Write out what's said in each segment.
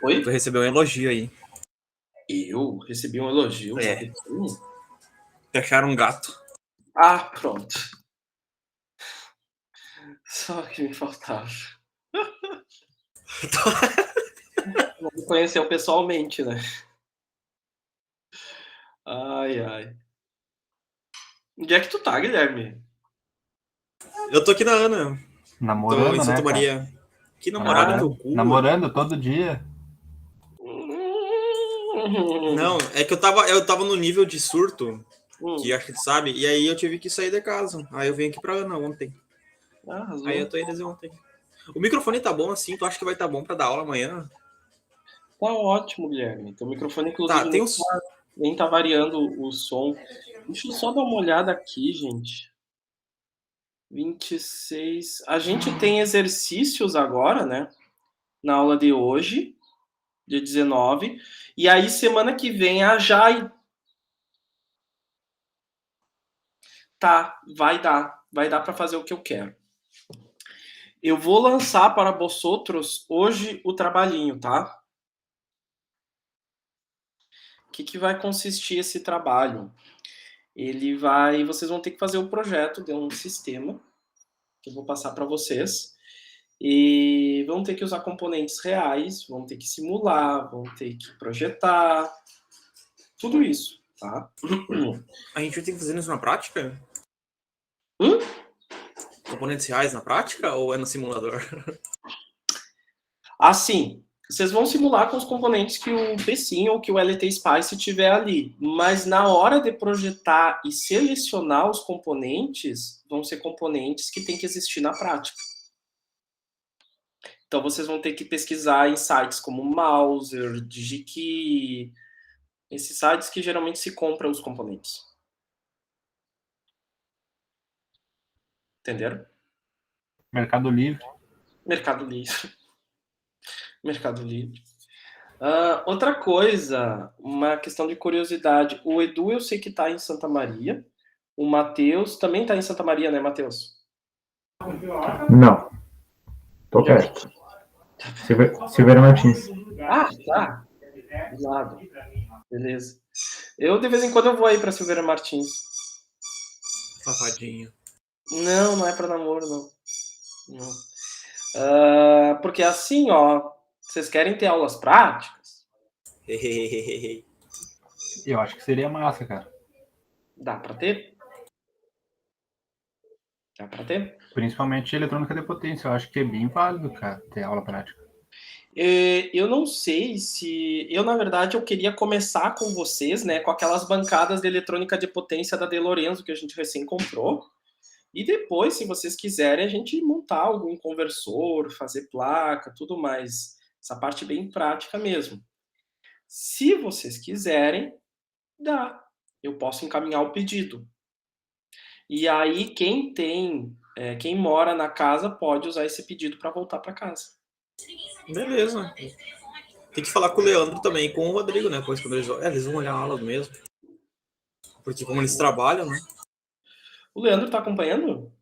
Oi? Tu recebeu um elogio aí. Eu recebi um elogio. É. Te acharam um gato. Ah, pronto. Só que me faltava. Não me conheceu pessoalmente, né? Ai, ai. Onde é que tu tá, Guilherme? Eu tô aqui na Ana. Namorando, Tô em Santa né, Maria. cara? Que namorado teu cu. Namorando todo dia. Não, é que eu tava no nível de surto, que acho que tu sabe, e aí eu tive que sair de casa. Aí eu vim aqui pra Ana ontem. Arrasou. Aí eu tô aí desde ontem. O microfone tá bom assim? Tu acha que vai tá bom pra dar aula amanhã? Tá ótimo, Guilherme. Teu microfone, inclusive, Tá, tem uns... nem tá variando o som. Deixa eu só dar uma olhada aqui, gente. 26. A gente tem exercícios agora, né? Na aula de hoje, dia 19. E aí, semana que vem, a Jai. Tá, vai dar. Vai dar para fazer o que eu quero. Eu vou lançar para vosotros hoje o trabalhinho, tá? O que vai consistir esse trabalho? Vocês vão ter que fazer o projeto de um sistema que eu vou passar para vocês e vão ter que usar componentes reais, vão ter que simular, vão ter que projetar, tudo isso, tá? A gente vai ter que fazer isso na prática? Hum? Componentes reais na prática ou é no simulador? Assim, vocês vão simular com os componentes que o Pecinho ou que o LT Spice tiver ali, mas na hora de projetar e selecionar os componentes, vão ser componentes que tem que existir na prática. Então vocês vão ter que pesquisar em sites como Mouser, DigiKey, esses sites que geralmente se compram os componentes. Entenderam? Mercado Livre. Mercado Livre. Mercado Livre. Outra coisa, uma questão de curiosidade. O Edu eu sei que está em Santa Maria. O Matheus também está em Santa Maria, né, Matheus? Não. Tô perto. Silveira Martins. Ah, tá. Do lado. Beleza. Eu, de vez em quando, eu vou aí para Silveira Martins. Safadinho. Não é para namoro, não. Porque assim, ó, vocês querem ter aulas práticas? Eu acho que seria massa, cara. Dá para ter? Dá para ter? Principalmente eletrônica de potência. Eu acho que é bem válido, cara, ter aula prática. Eu não sei se... Eu, na verdade, eu queria começar com vocês, né, com aquelas bancadas de eletrônica de potência da De Lorenzo que a gente recém comprou. E depois, se vocês quiserem, a gente montar algum conversor, fazer placa, tudo mais. Essa parte bem prática mesmo. Se vocês quiserem, dá. Eu posso encaminhar o pedido. E aí, quem mora na casa pode usar esse pedido para voltar para casa. Beleza. Tem que falar com o Leandro também, com o Rodrigo, né? Pois quando eles vão olhar a aula mesmo. Porque como eles trabalham, né? O Leandro tá acompanhando?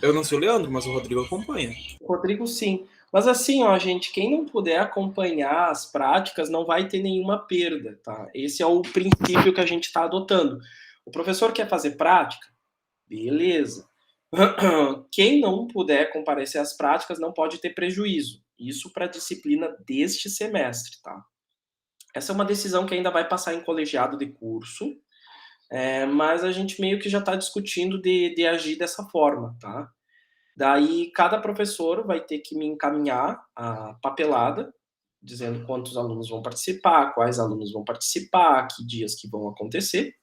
Eu não sei o Leandro, mas o Rodrigo acompanha. O Rodrigo, sim. Mas assim, ó, gente, quem não puder acompanhar as práticas não vai ter nenhuma perda, tá? Esse é o princípio que a gente está adotando. O professor quer fazer prática? Beleza. Quem não puder comparecer às práticas não pode ter prejuízo. Isso para a disciplina deste semestre, tá? Essa é uma decisão que ainda vai passar em colegiado de curso, mas a gente meio que já está discutindo de agir dessa forma, tá? Daí, cada professor vai ter que me encaminhar a papelada, dizendo quantos alunos vão participar, quais alunos vão participar, que dias que vão acontecer.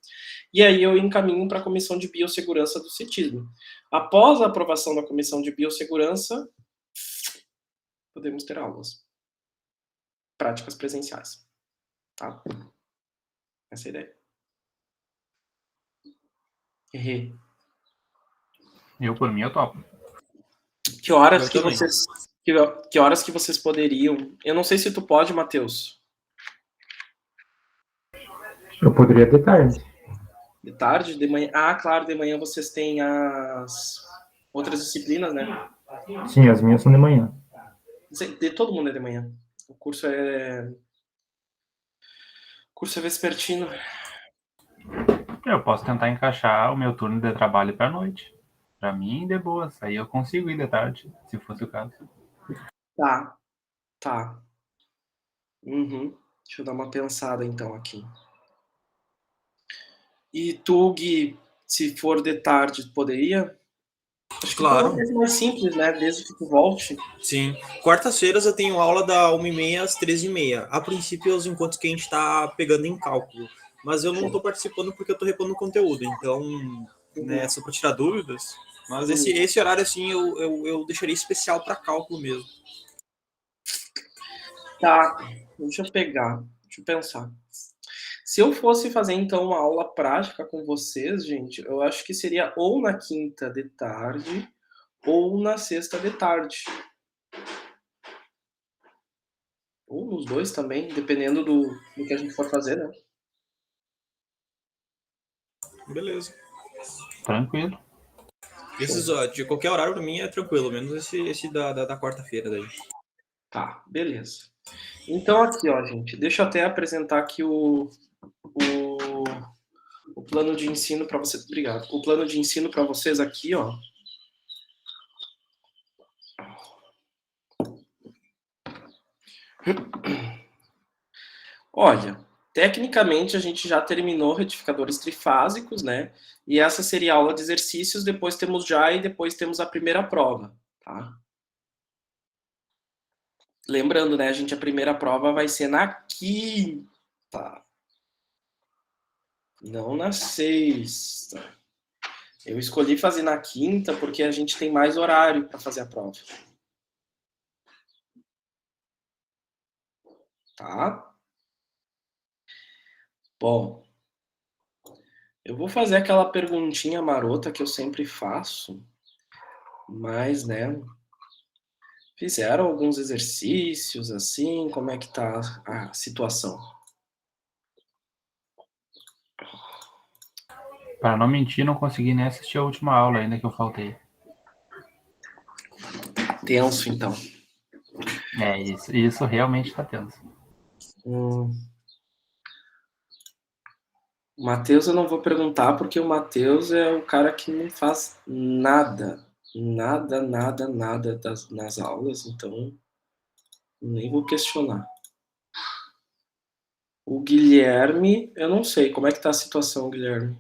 E aí eu encaminho para a Comissão de Biossegurança do CETISM. Após a aprovação da Comissão de Biossegurança, podemos ter aulas. Práticas presenciais. Tá? Essa é a ideia. Eu, por mim, eu topo. Que horas que horas que vocês poderiam... Eu não sei se tu pode, Matheus. Eu poderia de tarde. De tarde? De manhã? Ah, claro, de manhã vocês têm as outras disciplinas, né? Sim, as minhas são de manhã. De todo mundo é de manhã. O curso é vespertino. Eu posso tentar encaixar o meu turno de trabalho pra noite. Pra mim, de boas. Aí eu consigo ir de tarde, se fosse o caso. Tá, tá. Uhum. Deixa eu dar uma pensada então aqui. E tu, Gui, se for de tarde, poderia? Acho que Claro, talvez mais simples, né? Desde que tu volte. sim. Quartas-feiras eu tenho aula da 1h30 às 13h30. A princípio, é os encontros que a gente está pegando em cálculo. Mas eu não estou participando porque eu estou repondo conteúdo. Então, né, Uhum. só para tirar dúvidas. Mas Uhum. esse horário, assim, eu deixaria especial para cálculo mesmo. Tá, deixa eu pegar, deixa eu pensar. Se eu fosse fazer então uma aula prática com vocês, gente, eu acho que seria ou na quinta de tarde ou na sexta de tarde. Ou nos dois também, dependendo do que a gente for fazer, né? Beleza. Tranquilo. Esses, Show. ó, de qualquer horário para mim é tranquilo, menos esse da quarta-feira daí. Tá, beleza. Então aqui, ó, gente, deixa eu até apresentar aqui o, o plano de ensino para vocês. Obrigado. O plano de ensino para vocês aqui, ó. Olha, tecnicamente a gente já terminou retificadores trifásicos, né? E essa seria a aula de exercícios, depois temos já e depois temos a primeira prova, tá? Lembrando, né, gente, a primeira prova vai ser na quinta, não na sexta. Eu escolhi fazer na quinta porque a gente tem mais horário para fazer a prova, tá? Bom, eu vou fazer aquela perguntinha marota que eu sempre faço, mas, né, fizeram alguns exercícios assim, como é que tá a situação? Para não mentir, não consegui nem assistir a última aula ainda que eu faltei. Tenso, então. É, isso realmente tá tenso. O Matheus eu não vou perguntar, porque o Matheus é o cara que não faz nada, nada nas aulas, então nem vou questionar. O Guilherme, eu não sei, como é que tá a situação, Guilherme?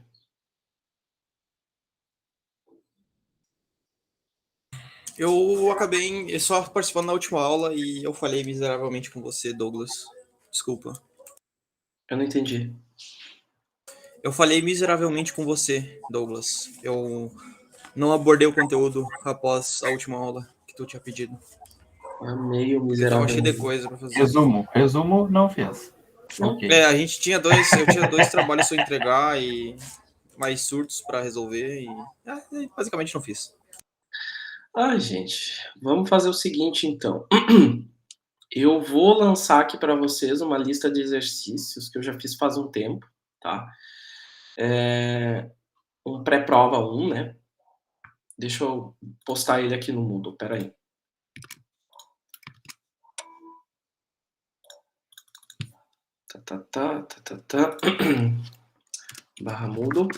Eu acabei só participando da última aula e eu falhei miseravelmente com você, Douglas. Desculpa. Eu não entendi. Eu falhei miseravelmente com você, Douglas. Eu não abordei o conteúdo após a última aula que tu tinha pedido. Meio Eu tava cheio de miseravelmente. coisa pra fazer. Resumo, não fez. Não. Ok. É, eu tinha dois trabalhos pra entregar e mais surtos pra resolver e basicamente não fiz. Ai, gente, vamos fazer o seguinte então. Eu vou lançar aqui para vocês uma lista de exercícios que eu já fiz faz um tempo, tá? Um pré-prova 1, né? Deixa eu postar ele aqui no Moodle, peraí. Tá. Barra Moodle.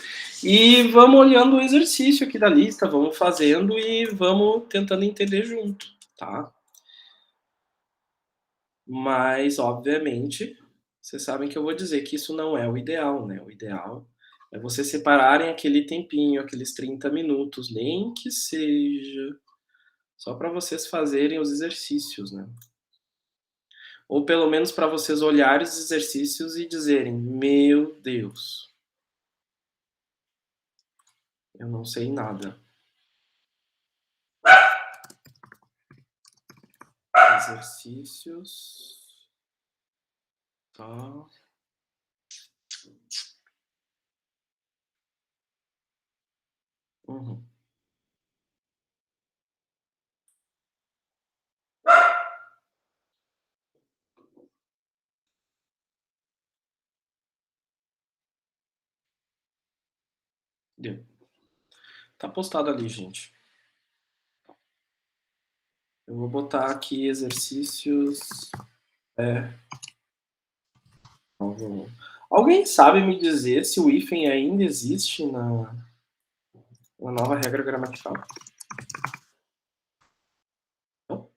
E vamos olhando o exercício aqui da lista, vamos fazendo e vamos tentando entender junto, tá? Mas, obviamente, vocês sabem que eu vou dizer que isso não é o ideal, né? O ideal é vocês separarem aquele tempinho, aqueles 30 minutos, nem que seja só para vocês fazerem os exercícios, né? Ou pelo menos para vocês olharem os exercícios e dizerem: Meu Deus, eu não sei nada. Exercícios. Tá. Uhum. Deu. Tá postado ali, gente. Eu vou botar aqui exercícios. Alguém sabe me dizer se o hífen ainda existe na nova regra gramatical? Não?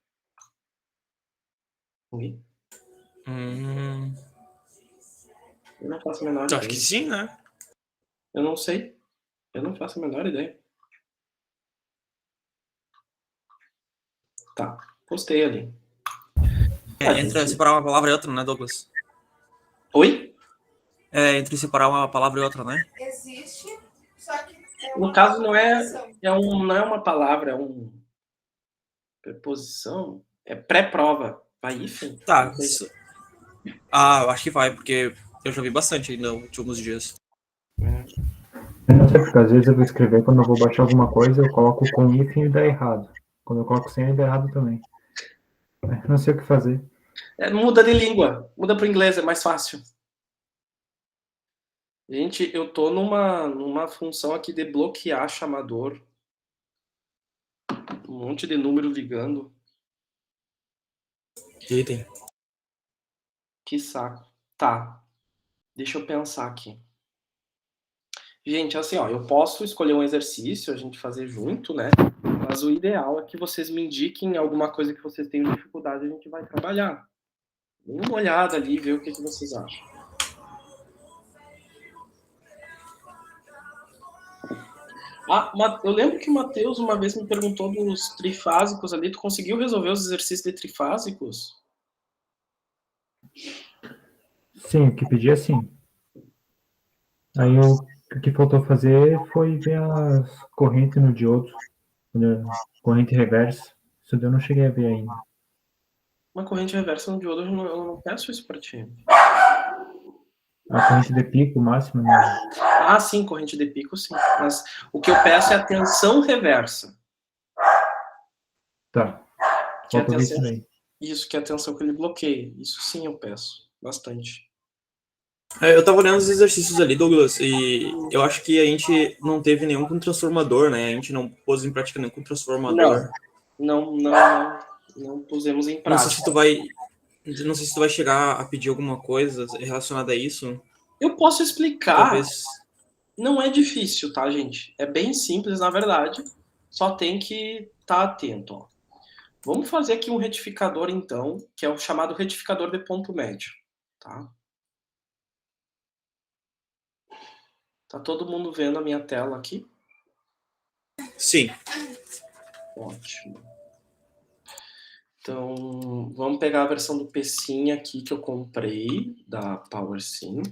Ninguém? Eu não faço a menor Acho ideia. que sim, né? Eu não sei. Eu não faço a menor ideia. Tá, postei ali. Entre separar uma palavra e outra, né, Douglas? Oi? Entre separar uma palavra e outra, né? Existe, só que No caso, não é uma palavra, é um preposição. É pré-prova. Vai hífen? Tá. Não sei. Eu acho que vai, porque eu joguei bastante ainda nos últimos dias. Eu não sei, porque às vezes eu vou escrever, quando eu vou baixar alguma coisa, eu coloco com hífen e dá errado. Quando eu coloco sem, dá errado também. Não sei o que fazer. Muda de língua. Muda para o inglês, é mais fácil. Gente, eu tô numa função aqui de bloquear chamador. Um monte de número ligando. Item. Que saco. Tá. Deixa eu pensar aqui. Gente, assim, ó, eu posso escolher um exercício, a gente fazer junto, né? Mas o ideal é que vocês me indiquem alguma coisa que vocês tenham dificuldade, a gente vai trabalhar. Dê uma olhada ali, ver o que vocês acham. Eu lembro que o Matheus uma vez me perguntou dos trifásicos ali. Tu conseguiu resolver os exercícios de trifásicos? Sim, o que pedi é sim. Aí o que faltou fazer foi ver as correntes no diodo, corrente reversa. Isso eu não cheguei a ver ainda. Uma corrente reversa no diodo, eu não peço isso pra ti. A corrente de pico máxima, né? Ah, sim, corrente de pico, sim. Mas o que eu peço é a tensão reversa. Tá. Que é a Falta ver isso tensão, daí. isso, que é a tensão que ele bloqueia. Isso sim eu peço. Bastante. Eu tava olhando os exercícios ali, Douglas, e eu acho que a gente não teve nenhum com transformador, né? A gente não pôs em prática nenhum com transformador. Não pusemos em Não sei se prática. tu vai chegar a pedir alguma coisa relacionada a isso. Eu posso explicar. Talvez. Não é difícil, tá, gente? É bem simples, na verdade. Só tem que estar atento, ó. Vamos fazer aqui um retificador, então, que é o chamado retificador de ponto médio, tá? Tá todo mundo vendo a minha tela aqui? Sim. Ótimo. Então, vamos pegar a versão do PSIM aqui que eu comprei, da PowerSim.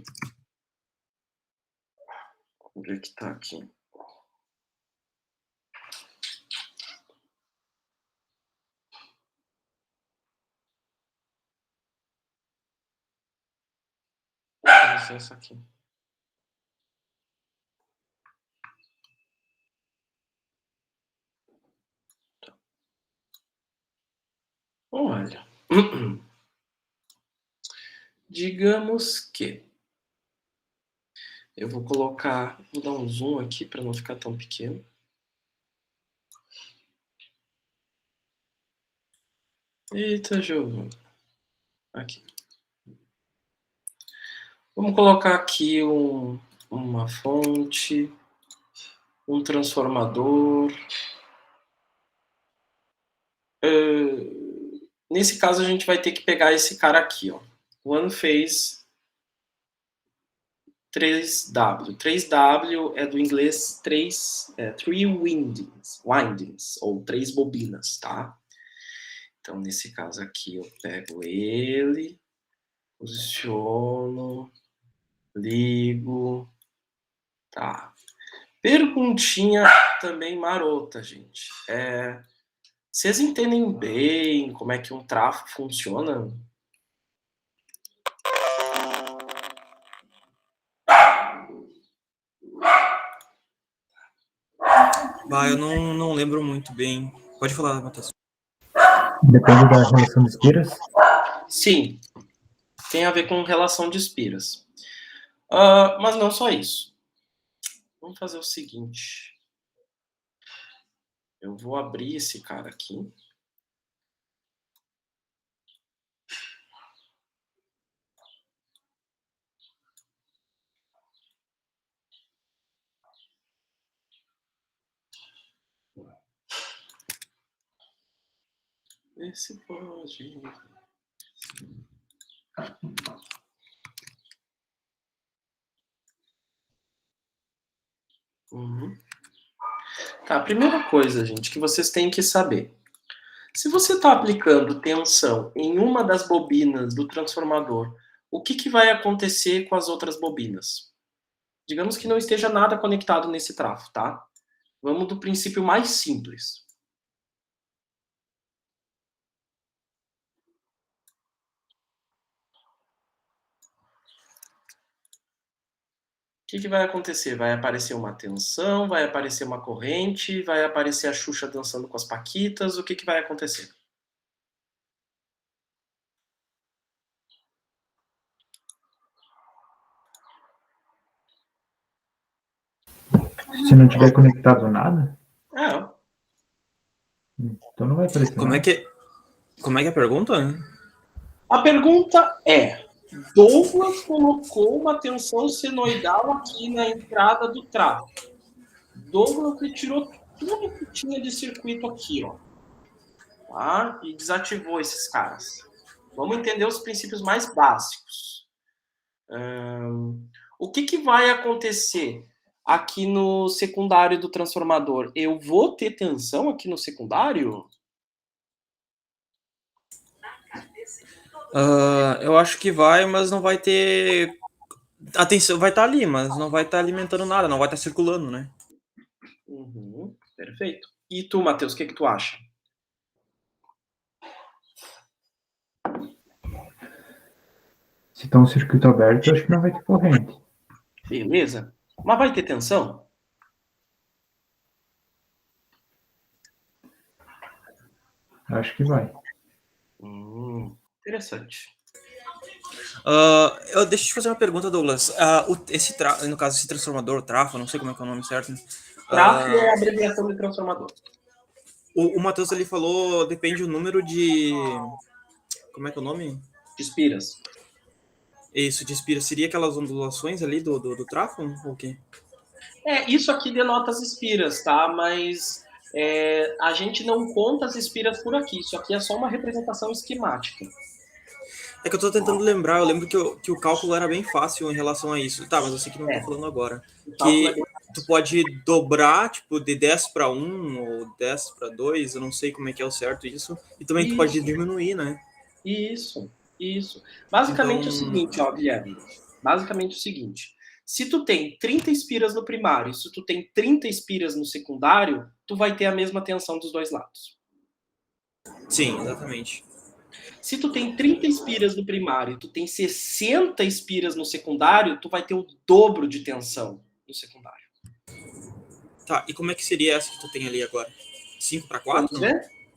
Onde é que tá aqui? Deve ser essa aqui. Tá. Olha. Digamos que eu vou dar um zoom aqui para não ficar tão pequeno. Eita, jogo. Aqui. Vamos colocar aqui uma fonte, um transformador. Nesse caso, a gente vai ter que pegar esse cara aqui, ó. One Phase 3W. 3W é do inglês three windings, ou 3 bobinas, tá? Então, nesse caso aqui, eu pego ele, posiciono, ligo, tá. Perguntinha também marota, gente. Vocês entendem bem como é que um trafo funciona? Eu não lembro muito bem. Pode falar, Matheus. Depende da relação de espiras? Sim, tem a ver com relação de espiras. Mas não só isso. Vamos fazer o seguinte. Eu vou abrir esse cara aqui. Esse pode. Uhum. Tá, a primeira coisa, gente, que vocês têm que saber. Se você está aplicando tensão em uma das bobinas do transformador, o que vai acontecer com as outras bobinas? Digamos que não esteja nada conectado nesse trafo, tá? Vamos do princípio mais simples. O que vai acontecer? Vai aparecer uma tensão, vai aparecer uma corrente, vai aparecer a Xuxa dançando com as paquitas, o que vai acontecer? Se não tiver conectado nada, É, então não vai aparecer Como é nada. como é que é a pergunta? a pergunta é, Douglas colocou uma tensão senoidal aqui na entrada do trafo. Douglas retirou tudo que tinha de circuito aqui, ó. Tá? E desativou esses caras. Vamos entender os princípios mais básicos. O que vai acontecer aqui no secundário do transformador? Eu vou ter tensão aqui no secundário? Eu acho que vai, mas não vai ter. A tensão vai estar ali, mas não vai estar alimentando nada, não vai estar circulando, né? Uhum, perfeito. E tu, Matheus, o que tu acha? Se tá um circuito aberto, eu acho que não vai ter corrente. Beleza? Mas vai ter tensão? Eu acho que vai. Interessante. Deixa eu te fazer uma pergunta, Douglas. No caso, esse transformador, trafo, não sei como é que é o nome certo. Trafo é a abreviação de transformador. O Matheus ele falou, depende o número de. Como é que é o nome? De espiras. Isso, de espira. Seria aquelas ondulações ali do trafo? Ou o quê? Isso aqui denota as espiras, tá? Mas a gente não conta as espiras por aqui. Isso aqui é só uma representação esquemática. É que eu tô tentando lembrar, eu lembro que o cálculo era bem fácil em relação a isso. Tá, mas eu sei que não tô falando agora. Que tu pode dobrar, tipo, de 10 para 1 ou 10 para 2, eu não sei como é que é o certo isso. E também tu pode diminuir, né? Isso. Basicamente Então... o seguinte, ó, Guilherme. Basicamente o seguinte. Se tu tem 30 espiras no primário e se tu tem 30 espiras no secundário, tu vai ter a mesma tensão dos dois lados. Sim, exatamente. Se tu tem 30 espiras no primário e tu tem 60 espiras no secundário, tu vai ter o dobro de tensão no secundário. Tá, e como é que seria essa que tu tem ali agora? 5 para 4?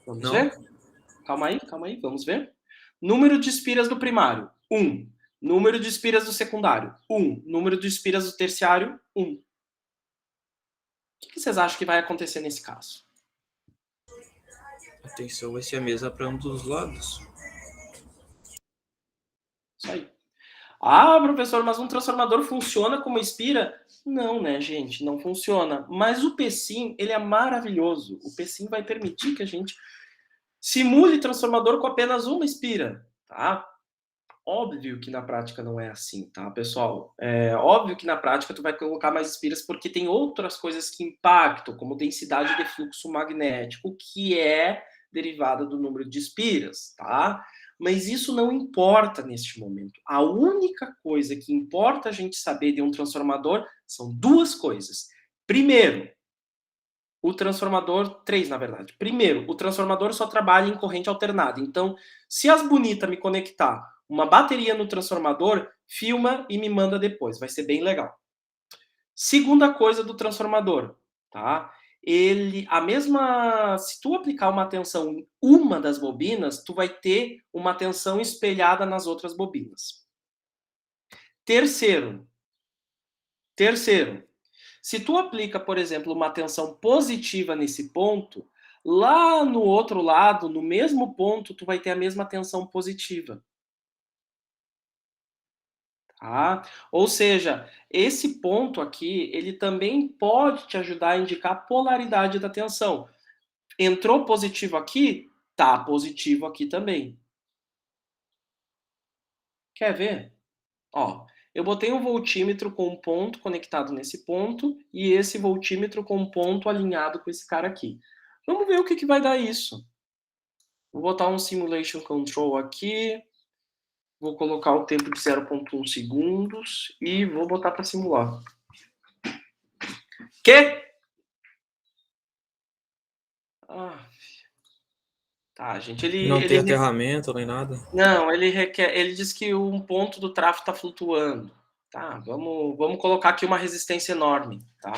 Vamos ver? Calma aí, vamos ver. Número de espiras do primário, 1. Número de espiras do secundário, 1. Número de espiras do terciário, 1. O que vocês acham que vai acontecer nesse caso? A tensão vai ser a mesma para ambos os lados. Isso aí. Ah, professor, mas um transformador funciona como espira? Não, né, gente? Não funciona. Mas o PSIM, ele é maravilhoso. O PSIM vai permitir que a gente simule transformador com apenas uma espira, tá? Óbvio que na prática não é assim, tá, pessoal? É óbvio que na prática tu vai colocar mais espiras porque tem outras coisas que impactam, como densidade de fluxo magnético, que é derivada do número de espiras, tá? Mas isso não importa neste momento. A única coisa que importa a gente saber de um transformador são duas coisas. Primeiro, o transformador, 3 na verdade. Primeiro, o transformador só trabalha em corrente alternada. Então, se as bonitas me conectar uma bateria no transformador, filma e me manda depois. Vai ser bem legal. Segunda coisa do transformador, tá? Se tu aplicar uma tensão em uma das bobinas, tu vai ter uma tensão espelhada nas outras bobinas. Terceiro, se tu aplica, por exemplo, uma tensão positiva nesse ponto, lá no outro lado, no mesmo ponto, tu vai ter a mesma tensão positiva. Tá? Ou seja, esse ponto aqui, ele também pode te ajudar a indicar a polaridade da tensão. Entrou positivo aqui, Tá positivo aqui também. Quer ver? Ó, eu botei um voltímetro com um ponto conectado nesse ponto e esse voltímetro com um ponto alinhado com esse cara aqui. Vamos ver o que vai dar isso. Vou botar um Simulation Control aqui. Vou colocar o tempo de 0,1 segundos e vou botar para simular. Quê? Tá, gente, Não tem aterramento nem nada? Não, ele diz que um ponto do tráfego está flutuando. Tá, vamos colocar aqui uma resistência enorme, tá?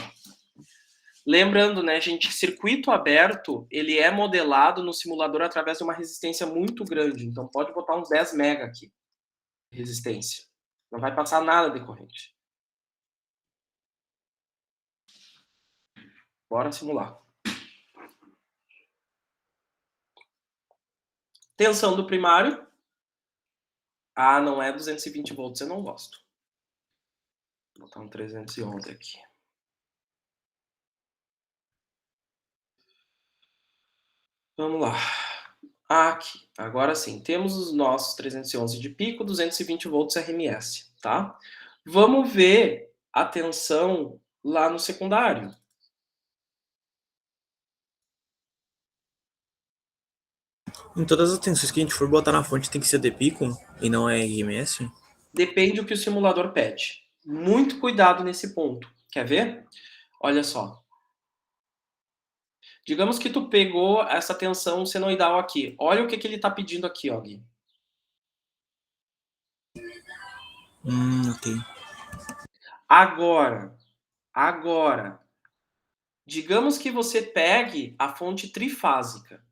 Lembrando, né, gente, circuito aberto, ele é modelado no simulador através de uma resistência muito grande. Então pode botar uns 10 mega aqui, resistência. Não vai passar nada de corrente. Bora simular. Tensão do primário. Ah, não é 220 volts, eu não gosto. Vou botar um 311 aqui. Vamos lá. Aqui, agora sim, temos os nossos 311 de pico, 220 volts RMS, tá? Vamos ver a tensão lá no secundário. Em todas as tensões que a gente for botar na fonte tem que ser de pico e não é RMS? Depende do que o simulador pede. Muito cuidado nesse ponto. Quer ver? Olha só. Digamos que tu pegou essa tensão senoidal aqui. Olha o que ele está pedindo aqui, ó, Gui. Ok. Agora, digamos que você pegue a fonte trifásica.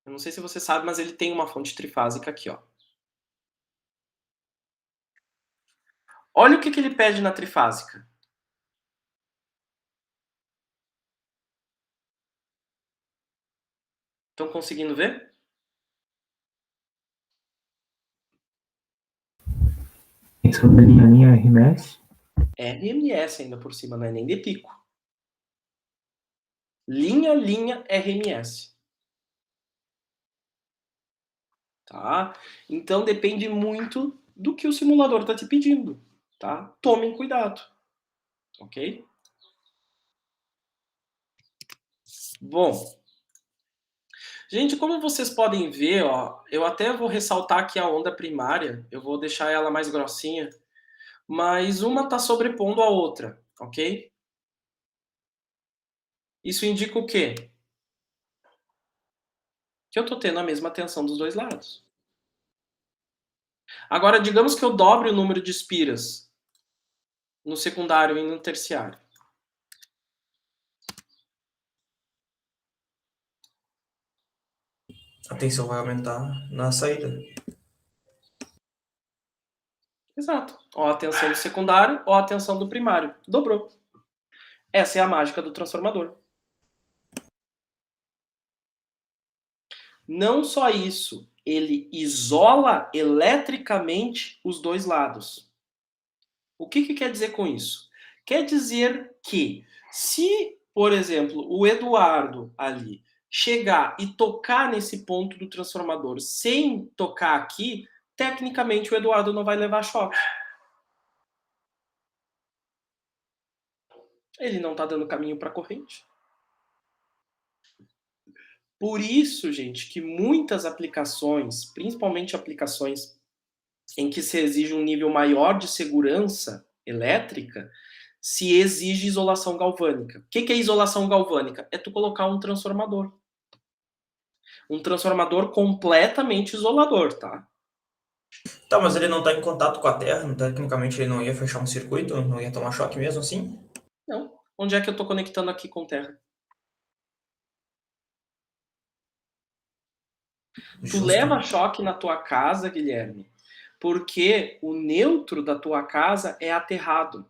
Eu não sei se você sabe, mas ele tem uma fonte trifásica aqui, ó. Olha o que ele pede na trifásica. Estão conseguindo ver? Isso da linha RMS? RMS ainda por cima, não é nem de pico. Linha RMS. Tá? Então depende muito do que o simulador está te pedindo. Tá? Tomem cuidado. Ok? Bom. Gente, como vocês podem ver, ó, eu até vou ressaltar aqui a onda primária. Eu vou deixar ela mais grossinha. Mas uma está sobrepondo a outra. Ok? Isso indica o quê? Que eu estou tendo a mesma tensão dos dois lados. Agora, digamos que eu dobre o número de espiras no secundário e no terciário. A tensão vai aumentar na saída. Exato. Ó a tensão do secundário, ó a tensão do primário. Dobrou. Essa é a mágica do transformador. Não só isso, ele isola eletricamente os dois lados. O que quer dizer com isso? Quer dizer que se, por exemplo, o Eduardo ali chegar e tocar nesse ponto do transformador sem tocar aqui, tecnicamente o Eduardo não vai levar choque. Ele não está dando caminho para a corrente. Por isso, gente, que muitas aplicações, principalmente aplicações em que se exige um nível maior de segurança elétrica, se exige isolação galvânica. O que é isolação galvânica? É tu colocar um transformador. Um transformador completamente isolador, tá? Tá, mas ele não está em contato com a Terra, tecnicamente ele não ia fechar um circuito, não ia tomar choque mesmo assim? Não. Onde é que eu estou conectando aqui com terra? Tu leva choque na tua casa, Guilherme, porque o neutro da tua casa é aterrado.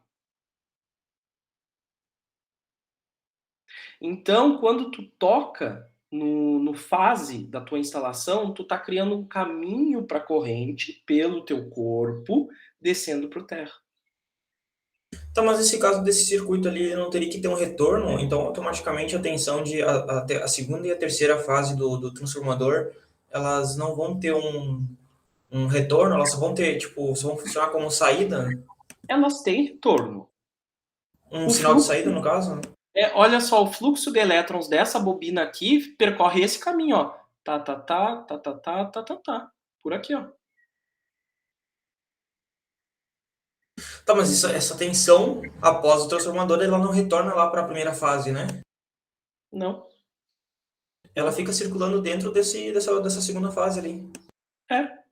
Então, quando tu toca no fase da tua instalação, tu tá criando um caminho para a corrente pelo teu corpo, descendo para o terra. Tá, mas nesse caso desse circuito ali, ele não teria que ter um retorno, então automaticamente a tensão de a segunda e a terceira fase do transformador, elas não vão ter um retorno, elas só vão ter, tipo, só vão funcionar como saída, Elas têm retorno. um O sinal de fluxo, saída, no caso? olha só, o fluxo de elétrons dessa bobina aqui percorre esse caminho, ó. Tá, tá, tá, tá, tá, tá, tá, tá, tá. Por aqui, ó. Tá, mas essa tensão, após o transformador, ela não retorna lá para a primeira fase, né? Não. Ela fica circulando dentro dessa segunda fase ali. É.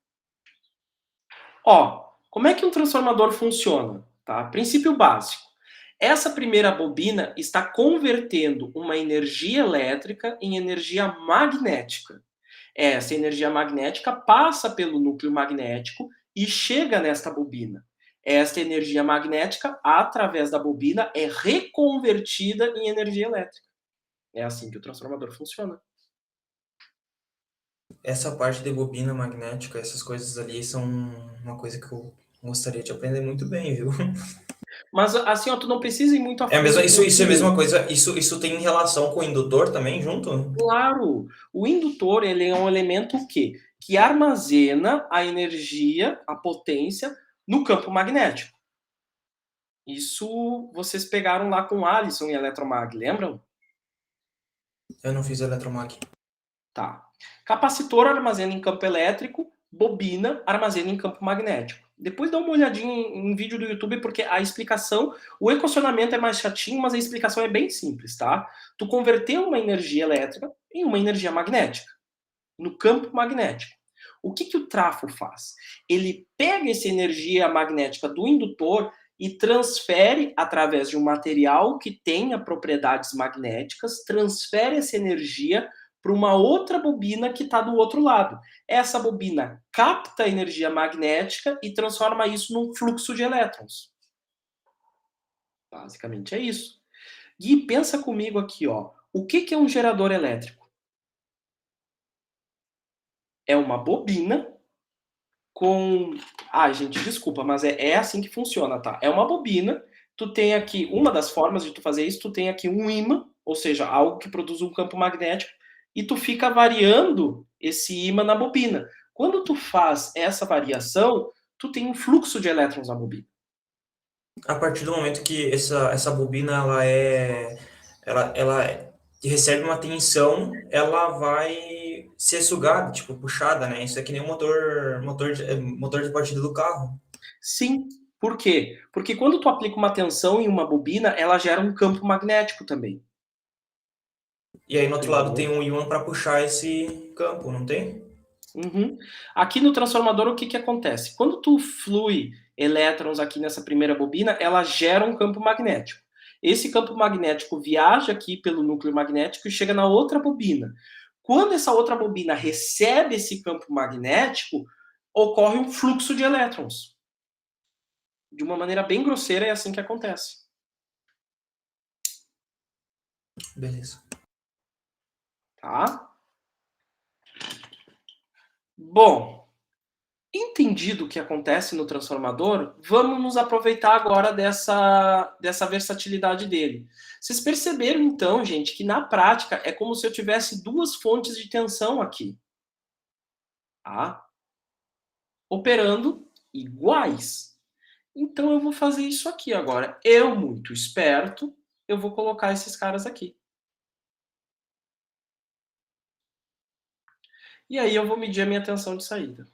Ó, como é que um transformador funciona? Tá? Princípio básico. Essa primeira bobina está convertendo uma energia elétrica em energia magnética. Essa energia magnética passa pelo núcleo magnético e chega nesta bobina. Esta energia magnética, através da bobina, é reconvertida em energia elétrica. É assim que o transformador funciona. Essa parte de bobina magnética, essas coisas ali são uma coisa que eu gostaria de aprender muito bem, viu? Mas assim, ó, tu não precisa ir muito a É a fundo. mesma, isso é a mesma coisa, isso tem relação com o indutor também, junto? Claro, o indutor ele é um elemento o quê? Que armazena a energia, a potência, no campo magnético. Isso vocês pegaram lá com o Alisson em Eletromag, lembram? Eu não fiz eletromag. Tá. Capacitor armazena em campo elétrico, bobina armazena em campo magnético. Depois dá uma olhadinha em vídeo do YouTube, porque a explicação, o equacionamento é mais chatinho, mas a explicação é bem simples, tá? Tu converteu uma energia elétrica em uma energia magnética, no campo magnético. O que o trafo faz? Ele pega essa energia magnética do indutor e transfere, através de um material que tenha propriedades magnéticas, transfere essa energia para uma outra bobina que está do outro lado. Essa bobina capta a energia magnética e transforma isso num fluxo de elétrons. Basicamente é isso. Gui, pensa comigo aqui, ó. O que é um gerador elétrico? É uma bobina com... Ai, gente, desculpa, mas é assim que funciona, tá? É uma bobina, tu tem aqui, uma das formas de tu fazer isso, tu tem aqui um ímã, ou seja, algo que produz um campo magnético, e tu fica variando esse ímã na bobina. Quando tu faz essa variação, tu tem um fluxo de elétrons na bobina. A partir do momento que essa bobina ela recebe uma tensão, ela vai ser sugada, tipo, puxada, né? Isso é que nem o motor de partida do carro. Sim. Por quê? Porque quando tu aplica uma tensão em uma bobina, ela gera um campo magnético também. E aí no outro lado tem um ímã para puxar esse campo, não tem? Uhum. Aqui no transformador, o que acontece? Quando tu flui elétrons aqui nessa primeira bobina, ela gera um campo magnético. Esse campo magnético viaja aqui pelo núcleo magnético e chega na outra bobina. Quando essa outra bobina recebe esse campo magnético, ocorre um fluxo de elétrons. De uma maneira bem grosseira, é assim que acontece. Beleza. Tá? Bom, entendido o que acontece no transformador, vamos nos aproveitar agora dessa versatilidade dele. Vocês perceberam, então, gente, que na prática é como se eu tivesse duas fontes de tensão aqui. Tá? Operando iguais. Então eu vou fazer isso aqui agora. Eu, muito esperto, eu vou colocar esses caras aqui. E aí eu vou medir a minha tensão de saída.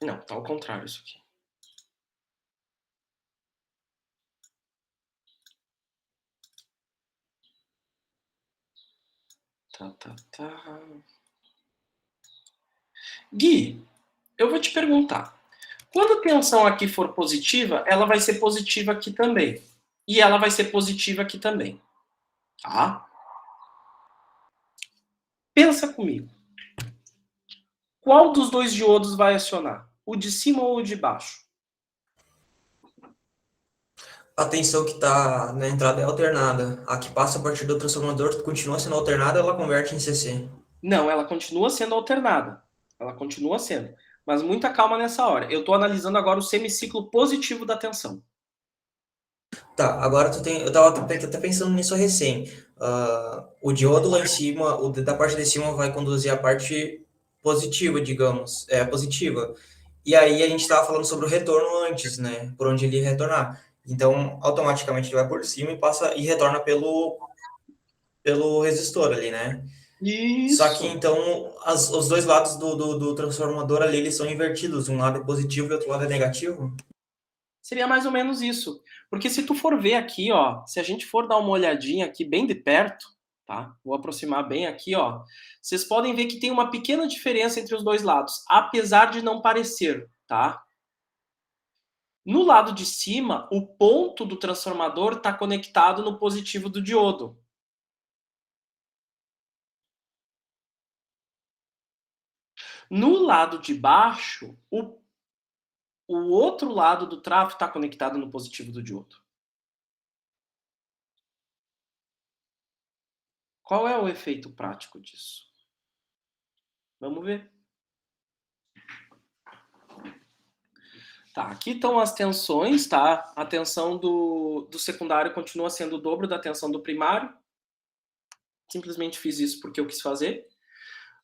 Não, tá ao contrário isso aqui. Tá. Gui, eu vou te perguntar. Quando a tensão aqui for positiva, ela vai ser positiva aqui também. E ela vai ser positiva aqui também. Tá? Pensa comigo. Qual dos dois diodos vai acionar? O de cima ou o de baixo? A tensão que está na entrada é alternada. A que passa a partir do transformador continua sendo alternada, ela converte em CC. Não, ela continua sendo alternada. Ela continua sendo. Mas muita calma nessa hora. Eu estou analisando agora o semiciclo positivo da tensão. Tá, agora eu tava até pensando nisso recém. O diodo lá em cima, o da parte de cima vai conduzir a parte positiva, digamos, positiva. E aí a gente estava falando sobre o retorno antes, né? Por onde ele ia retornar. Então, automaticamente ele vai por cima e passa e retorna pelo resistor ali, né? Só que Isso. então os dois lados do transformador ali eles são invertidos, um lado é positivo e outro lado é negativo. Seria mais ou menos isso. Porque se tu for ver aqui, ó, se a gente for dar uma olhadinha aqui bem de perto, tá? Vou aproximar bem aqui, ó. Vocês podem ver que tem uma pequena diferença entre os dois lados, apesar de não parecer, tá? No lado de cima, o ponto do transformador está conectado no positivo do diodo. No lado de baixo, o outro lado do trafo está conectado no positivo do diodo. Qual é o efeito prático disso? Vamos ver. Tá, aqui estão as tensões, tá? A tensão do secundário continua sendo o dobro da tensão do primário. Simplesmente fiz isso porque eu quis fazer.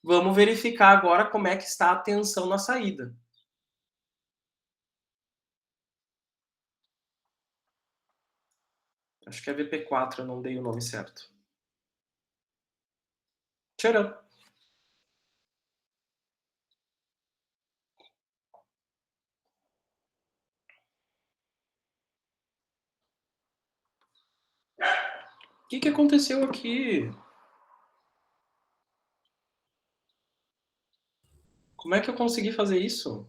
Vamos verificar agora como é que está a tensão na saída. Acho que é VP4, eu não dei o nome certo. Tcharam! O que aconteceu aqui? Como é que eu consegui fazer isso?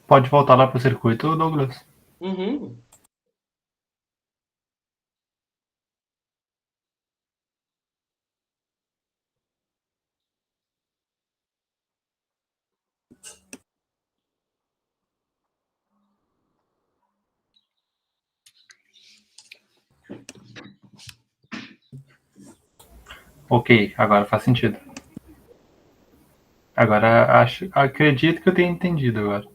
Pode voltar lá pro circuito, Douglas? Uhum. Ok, agora faz sentido. Agora acredito que eu tenha entendido agora.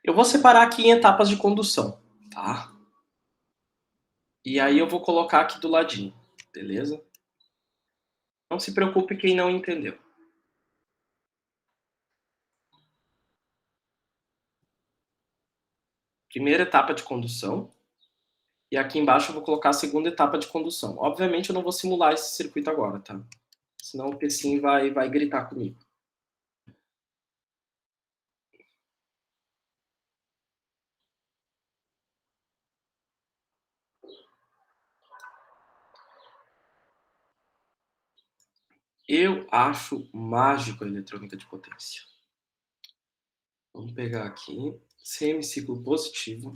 Eu vou separar aqui em etapas de condução, tá? E aí eu vou colocar aqui do ladinho, beleza? Não se preocupe quem não entendeu. Primeira etapa de condução. E aqui embaixo eu vou colocar a segunda etapa de condução. Obviamente eu não vou simular esse circuito agora, tá? Senão o PSIM vai gritar comigo. Eu acho mágico a eletrônica de potência. Vamos pegar aqui, semiciclo positivo.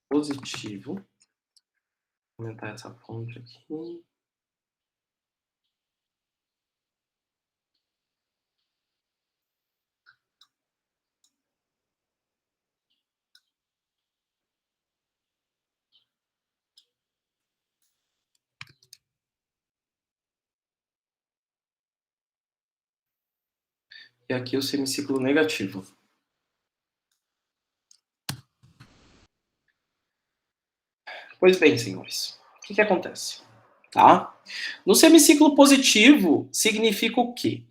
Positivo. Vou aumentar essa fonte aqui. E aqui o semiciclo negativo. Pois bem, senhores, o que acontece? Tá? No semiciclo positivo, significa o quê?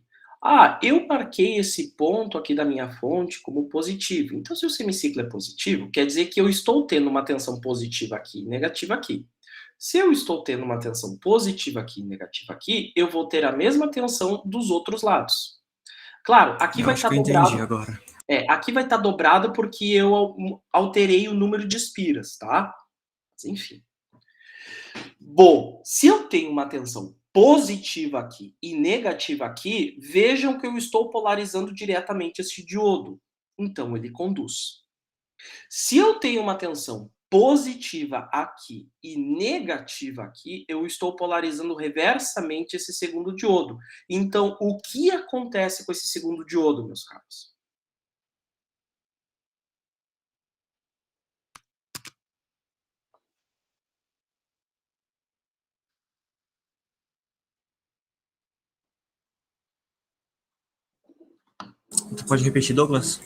Eu marquei esse ponto aqui da minha fonte como positivo. Então, se o semiciclo é positivo, quer dizer que eu estou tendo uma tensão positiva aqui e negativa aqui. Se eu estou tendo uma tensão positiva aqui e negativa aqui, eu vou ter a mesma tensão dos outros lados. Claro, aqui vai estar dobrado. Agora. Aqui vai estar dobrado porque eu alterei o número de espiras, tá? Mas, enfim. Bom, se eu tenho uma tensão positiva aqui e negativa aqui, vejam que eu estou polarizando diretamente esse diodo. Então, ele conduz. Se eu tenho uma tensão positiva aqui e negativa aqui, eu estou polarizando reversamente esse segundo diodo. Então, o que acontece com esse segundo diodo, meus caros? Tu pode repetir, Douglas?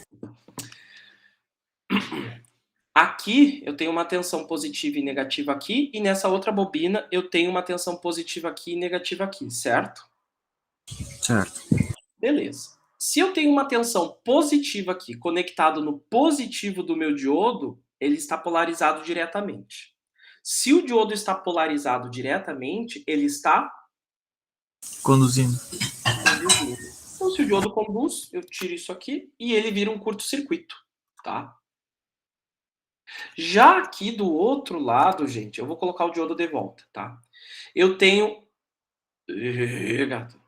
Aqui eu tenho uma tensão positiva e negativa aqui, e nessa outra bobina eu tenho uma tensão positiva aqui e negativa aqui, certo? Certo. Beleza. Se eu tenho uma tensão positiva aqui conectado no positivo do meu diodo, ele está polarizado diretamente. Se o diodo está polarizado diretamente, ele está Conduzindo. conduzindo. Então, se o diodo conduz, eu tiro isso aqui e ele vira um curto-circuito, tá? Já aqui do outro lado, gente, eu vou colocar o diodo de volta, tá? Eu tenho... Gato.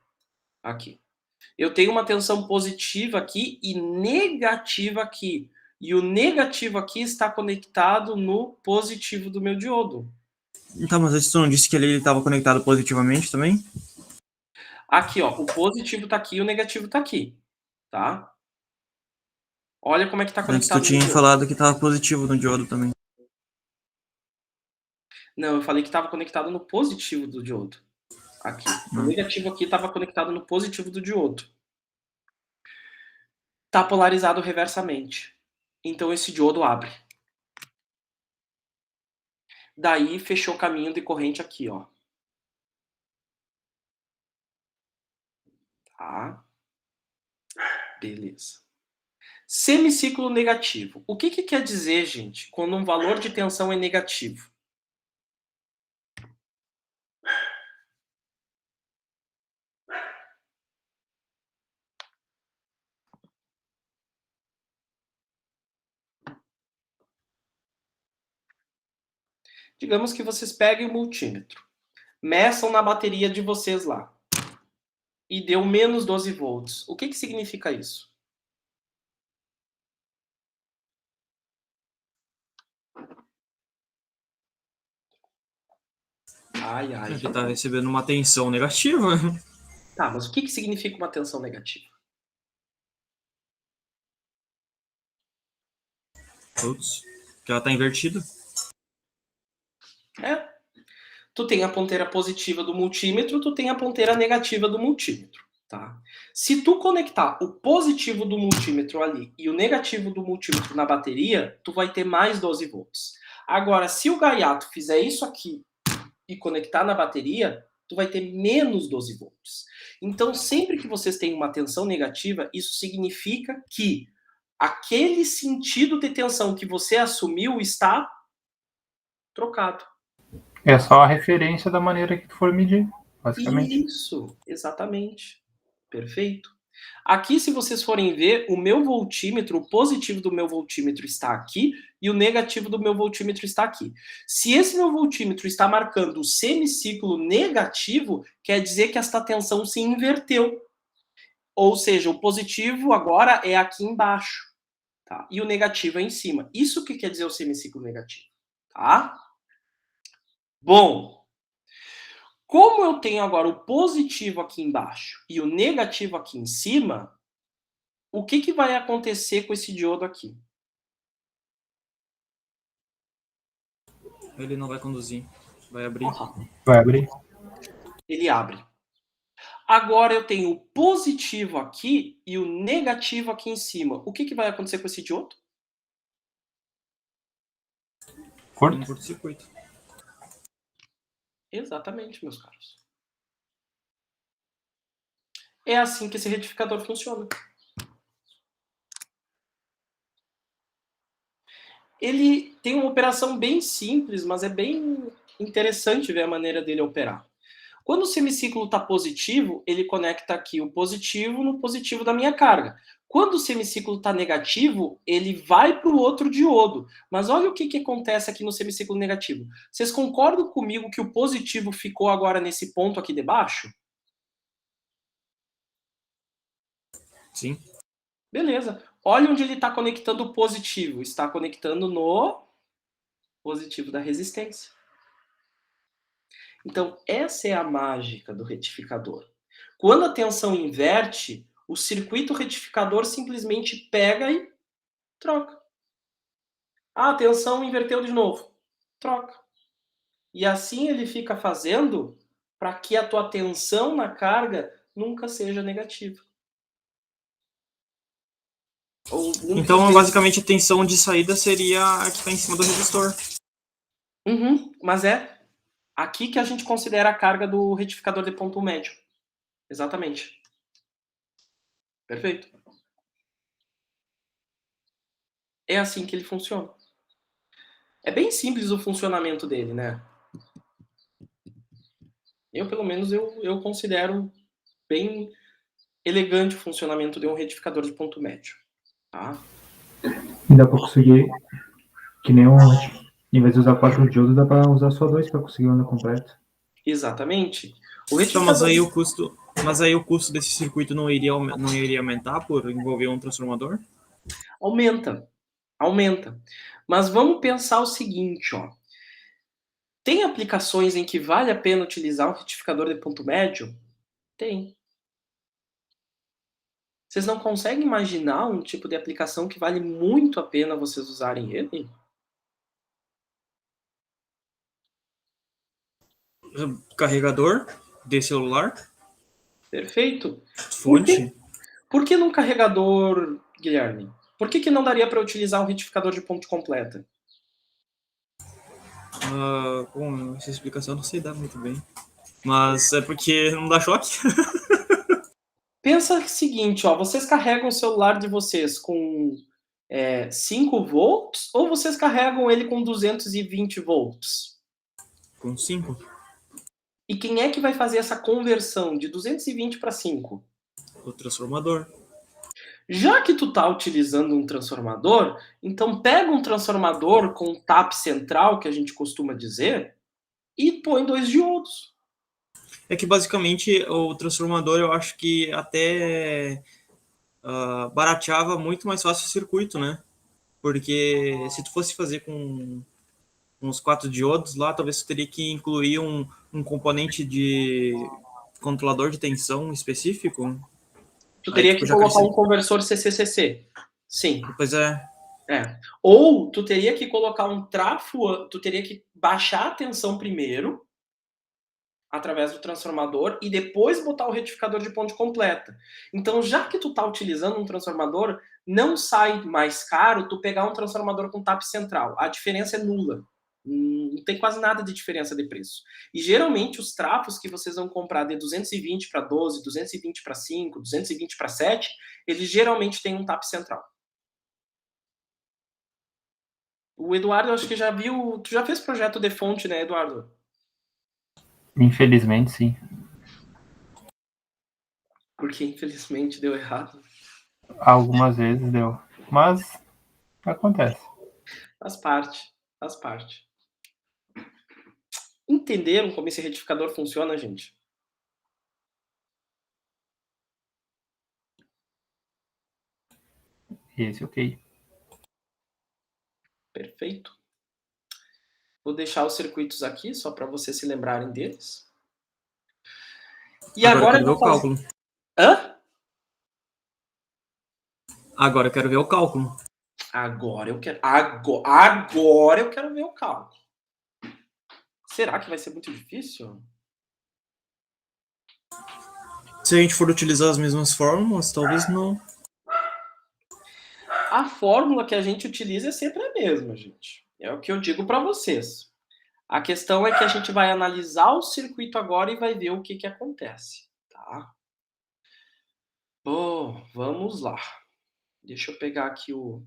Aqui. Eu tenho uma tensão positiva aqui e negativa aqui. E o negativo aqui está conectado no positivo do meu diodo. Tá, mas antes tu não disse que ele estava conectado positivamente também? Aqui, ó, o positivo está aqui e o negativo está aqui, tá? Olha como é que está Antes conectado. tu tinha falado que estava positivo no diodo também. Não, eu falei que estava conectado no positivo do diodo. Aqui. O negativo aqui estava conectado no positivo do diodo. Está polarizado reversamente. Então esse diodo abre. Daí fechou o caminho de corrente aqui, ó. Tá? Beleza. Semiciclo negativo. O que quer dizer, gente, quando um valor de tensão é negativo? Digamos que vocês peguem o multímetro, meçam na bateria de vocês lá, e deu menos 12 volts. O que significa isso? Ai, ai. Ele tá recebendo uma tensão negativa. Tá, mas o que significa uma tensão negativa? Putz, que ela tá invertida. É. Tu tem a ponteira positiva do multímetro, tu tem a ponteira negativa do multímetro, tá? Se tu conectar o positivo do multímetro ali e o negativo do multímetro na bateria, tu vai ter mais 12 volts. Agora, se o gaiato fizer isso aqui e conectar na bateria, tu vai ter menos 12 volts. Então, sempre que vocês têm uma tensão negativa, isso significa que aquele sentido de tensão que você assumiu está trocado. É só a referência da maneira que tu for medir, basicamente. Isso, exatamente. Perfeito. Aqui, se vocês forem ver, o meu voltímetro, o positivo do meu voltímetro está aqui e o negativo do meu voltímetro está aqui. Se esse meu voltímetro está marcando o semiciclo negativo, quer dizer que esta tensão se inverteu. Ou seja, o positivo agora é aqui embaixo, tá? E o negativo é em cima. Isso que quer dizer o semiciclo negativo, tá? Bom, como eu tenho agora o positivo aqui embaixo e o negativo aqui em cima, o que vai acontecer com esse diodo aqui? Ele não vai conduzir. Vai abrir. Vai abrir. Ele abre. Agora eu tenho o positivo aqui e o negativo aqui em cima. O que vai acontecer com esse diodo? Curto. Um curto-circuito. Exatamente, meus caros. É assim que esse retificador funciona. Ele tem uma operação bem simples, mas é bem interessante ver a maneira dele operar. Quando o semiciclo está positivo, ele conecta aqui o positivo no positivo da minha carga. Quando o semiciclo está negativo, ele vai para o outro diodo. Mas olha o que acontece aqui no semiciclo negativo. Vocês concordam comigo que o positivo ficou agora nesse ponto aqui debaixo? Sim. Beleza. Olha onde ele está conectando o positivo. Está conectando no positivo da resistência. Então, essa é a mágica do retificador. Quando a tensão inverte, o circuito retificador simplesmente pega e troca. Ah, a tensão inverteu de novo. Troca. E assim ele fica fazendo para que a tua tensão na carga nunca seja negativa. Então, basicamente, a tensão de saída seria a que está em cima do resistor. Mas é aqui que a gente considera a carga do retificador de ponto médio. Exatamente. Perfeito. É assim que ele funciona. É bem simples o funcionamento dele, né? Pelo menos, eu considero bem elegante o funcionamento de um retificador de ponto médio. Tá? E dá para conseguir, que nem em vez de usar 4 diodos, dá para usar só 2 para conseguir a onda completa. Exatamente. O Então, retificador... mas aí o custo desse circuito não iria aumentar por envolver um transformador? Aumenta. Mas vamos pensar o seguinte, ó. Tem aplicações em que vale a pena utilizar um retificador de ponto médio? Tem. Vocês não conseguem imaginar um tipo de aplicação que vale muito a pena vocês usarem ele? Carregador de celular? Perfeito. Fonte? Por que num carregador, Guilherme? Por que não daria para utilizar um retificador de ponte completa? Bom, essa explicação eu não sei dar muito bem. Mas é porque não dá choque? Pensa o seguinte, ó, vocês carregam o celular de vocês com 5 volts ou vocês carregam ele com 220 volts? Com 5? E quem é que vai fazer essa conversão de 220 para 5? O transformador. Já que tu tá utilizando um transformador, então pega um transformador com tap central, que a gente costuma dizer, e põe 2 diodos. É que basicamente o transformador eu acho que até barateava muito mais fácil o circuito, né? Porque se tu fosse fazer com uns 4 diodos lá, talvez tu teria que incluir um componente de controlador de tensão específico. Tu teria Aí, que já colocar cresce... um conversor CCCC. Sim. Pois é. Ou tu teria que colocar um trafo, tu teria que baixar a tensão primeiro, através do transformador, e depois botar o retificador de ponte completa. Então, já que tu tá utilizando um transformador, não sai mais caro tu pegar um transformador com tap central. A diferença é nula. Não tem quase nada de diferença de preço. E geralmente os trafos que vocês vão comprar de 220 para 12, 220 para 5, 220 para 7, eles geralmente têm um tap central. O Eduardo, acho que já viu. Tu já fez projeto de fonte, né, Eduardo? Infelizmente, sim. Porque infelizmente deu errado. Algumas vezes deu. Mas acontece. Faz parte. Entenderam como esse retificador funciona, gente? Esse, ok. Perfeito. Vou deixar os circuitos aqui, só para vocês se lembrarem deles. E agora eu quero ver o cálculo. Hã? Agora eu quero ver o cálculo. Agora eu quero ver o cálculo. Será que vai ser muito difícil? Se a gente for utilizar as mesmas fórmulas, talvez não. A fórmula que a gente utiliza é sempre a mesma, gente. É o que eu digo para vocês. A questão é que a gente vai analisar o circuito agora e vai ver o que acontece, tá? Bom, vamos lá. Deixa eu pegar aqui o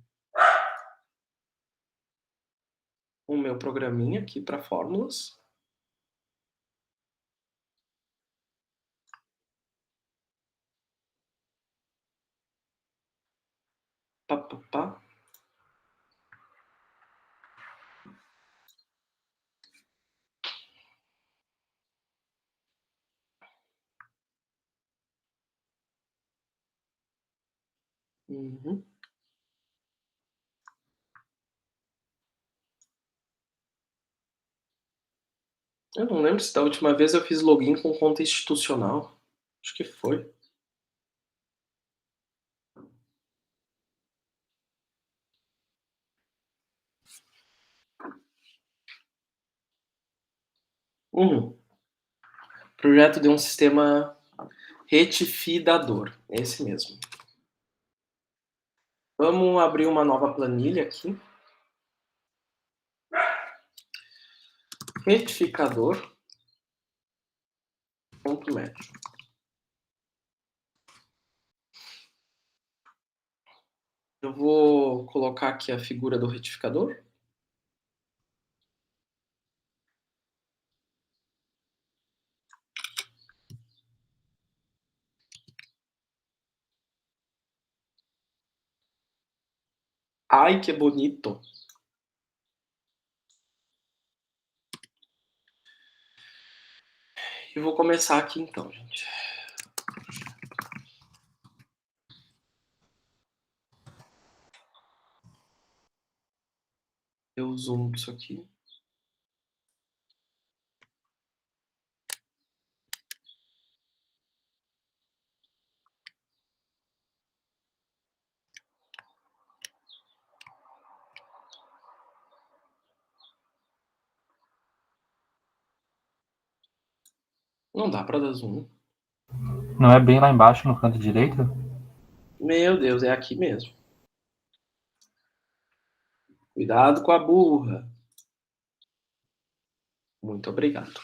meu programinha aqui para fórmulas. Pá. Uhum. Eu não lembro se da última vez eu fiz login com conta institucional. Acho que foi. Projeto de um sistema retificador. Esse mesmo. Vamos abrir uma nova planilha aqui. Retificador. Ponto médio. Eu vou colocar aqui a figura do retificador. Ai, que bonito. E vou começar aqui então, gente. Eu zoom isso aqui. Não dá para dar zoom. Não é bem lá embaixo no canto direito? Meu Deus, é aqui mesmo. Cuidado com a burra. Muito obrigado.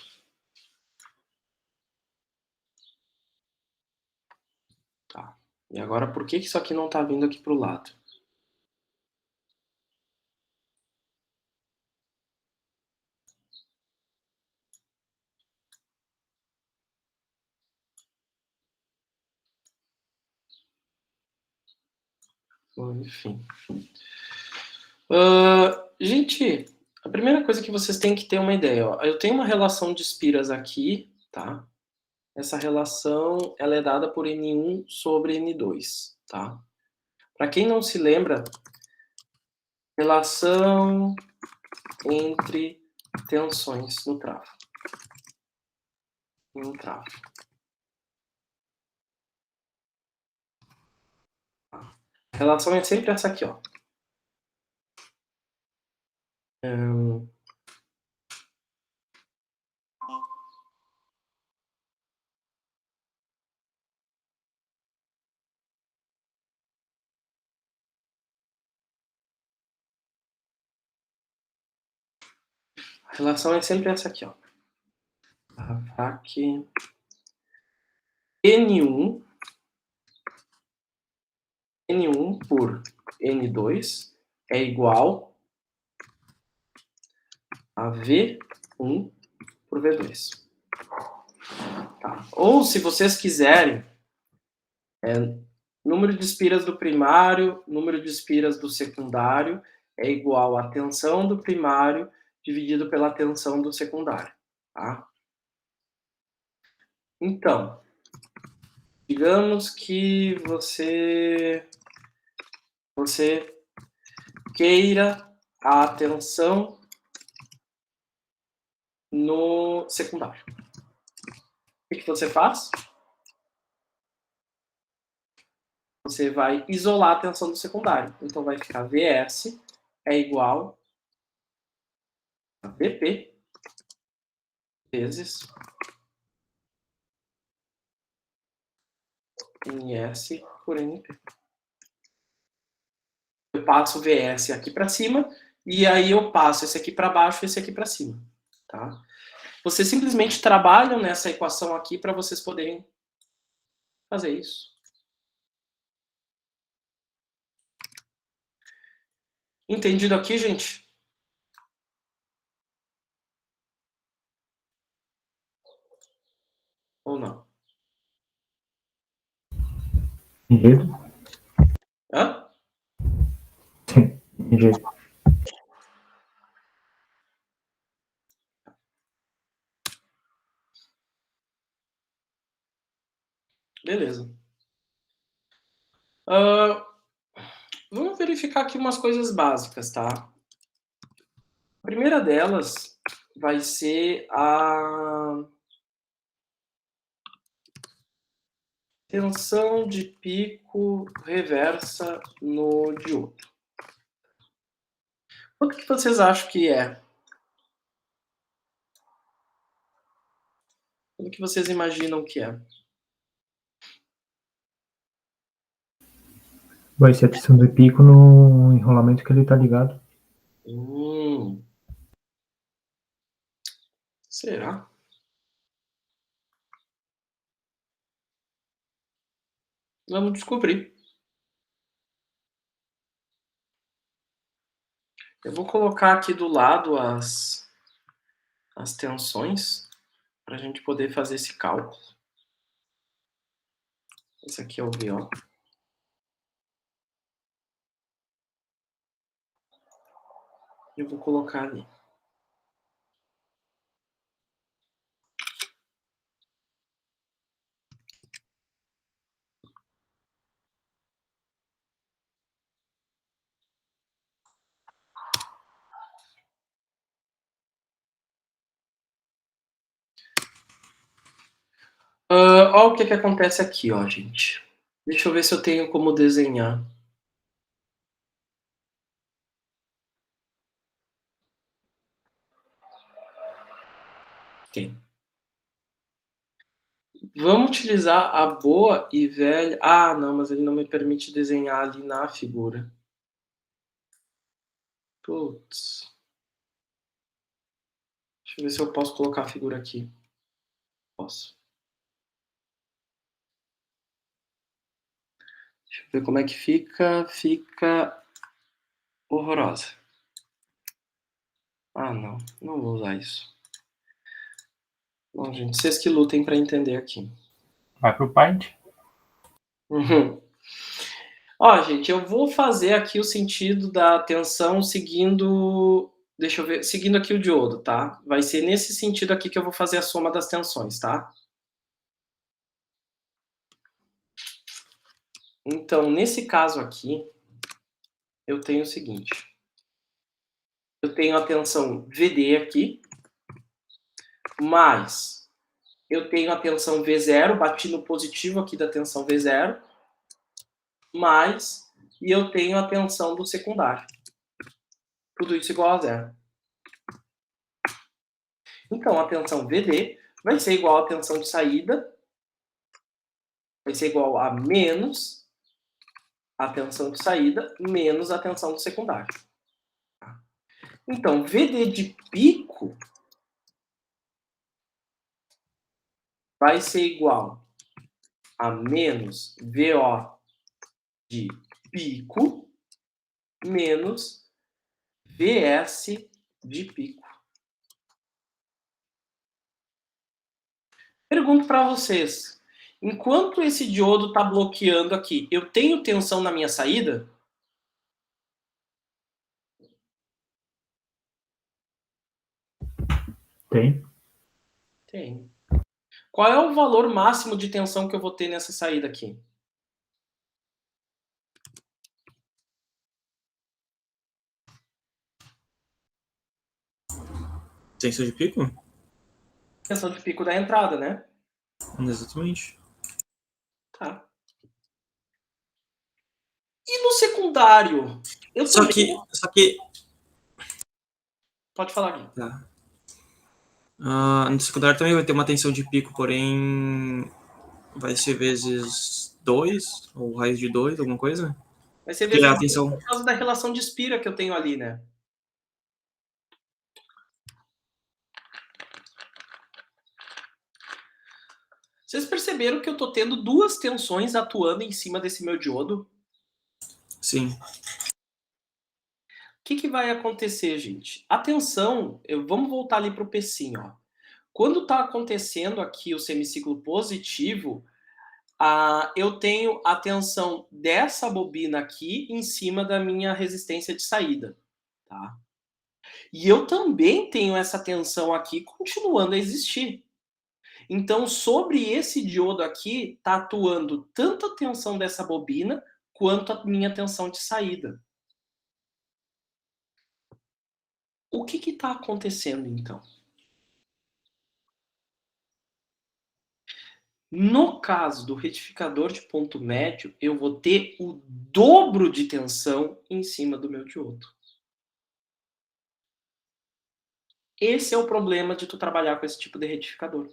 Tá. E agora, por que isso aqui não tá vindo aqui pro lado? Bom, enfim. Gente, a primeira coisa que vocês têm que ter uma ideia, ó. Eu tenho uma relação de espiras aqui, tá? Essa relação, ela é dada por N1 sobre N2, tá? Para quem não se lembra, relação entre tensões no travo. No travo. A relação é sempre essa aqui, ó. A relação é sempre essa aqui, ó. Aqui. N1 por N2 é igual a V1 por V2. Tá. Ou, se vocês quiserem, número de espiras do primário, número de espiras do secundário é igual à tensão do primário dividido pela tensão do secundário. Tá? Então, digamos que você queira a tensão no secundário. O que você faz? Você vai isolar a tensão do secundário. Então vai ficar Vs é igual a Vp vezes Ns por Np. Eu passo Vs aqui para cima e aí eu passo esse aqui para baixo e esse aqui para cima. Tá? Vocês simplesmente trabalham nessa equação aqui para vocês poderem fazer isso. Entendido aqui, gente? Ou não? Entendido? Hã? Sim, entendido. Beleza. Vamos verificar aqui umas coisas básicas, tá? A primeira delas vai ser a tensão de pico reversa no diodo. Quanto que vocês acham que é? Quanto que vocês imaginam que é? Vai ser a tensão de pico no enrolamento que ele tá ligado. Será? Vamos descobrir. Eu vou colocar aqui do lado as tensões para a gente poder fazer esse cálculo. Esse aqui é o VO. Eu vou colocar ali. Olha o que acontece aqui, ó, gente. Deixa eu ver se eu tenho como desenhar. Tem. Vamos utilizar a boa e velha... Ah, não, mas ele não me permite desenhar ali na figura. Putz. Deixa eu ver se eu posso colocar a figura aqui. Posso. Deixa eu ver como é que fica. Fica horrorosa. Ah, não. Não vou usar isso. Bom, gente, vocês que lutem para entender aqui. Vai pro Paint. Ó, gente, eu vou fazer aqui o sentido da tensão seguindo... Deixa eu ver. Seguindo aqui o diodo, tá? Vai ser nesse sentido aqui que eu vou fazer a soma das tensões, tá? Então, nesse caso aqui, eu tenho o seguinte. Eu tenho a tensão VD aqui, mais eu tenho a tensão V0, bati no positivo aqui da tensão V0, mais, e eu tenho a tensão do secundário. Tudo isso igual a zero. Então, a tensão VD vai ser igual à tensão de saída, vai ser igual a menos a tensão de saída, menos a tensão do secundário. Então, VD de pico vai ser igual a menos VO de pico menos VS de pico. Pergunto para vocês, enquanto esse diodo está bloqueando aqui, eu tenho tensão na minha saída? Tem? Tem. Qual é o valor máximo de tensão que eu vou ter nessa saída aqui? Tensão de pico? Tensão de pico da entrada, né? Exatamente. Tá. E no secundário? Eu Só também... que... Pode falar aqui. Tá. No secundário também vai ter uma tensão de pico, porém vai ser vezes 2, ou raiz de 2, alguma coisa? Vai ser Que é a vezes tensão... por causa da relação de Spira que eu tenho ali, né? Vocês perceberam que eu tô tendo duas tensões atuando em cima desse meu diodo? Sim. O que vai acontecer, gente? A tensão, vamos voltar ali para o pecinho, ó. Quando está acontecendo aqui o semiciclo positivo, eu tenho a tensão dessa bobina aqui em cima da minha resistência de saída, tá? E eu também tenho essa tensão aqui continuando a existir. Então, sobre esse diodo aqui, está atuando tanto a tensão dessa bobina quanto a minha tensão de saída. O que está acontecendo, então? No caso do retificador de ponto médio, eu vou ter o dobro de tensão em cima do meu diodo. Esse é o problema de tu trabalhar com esse tipo de retificador.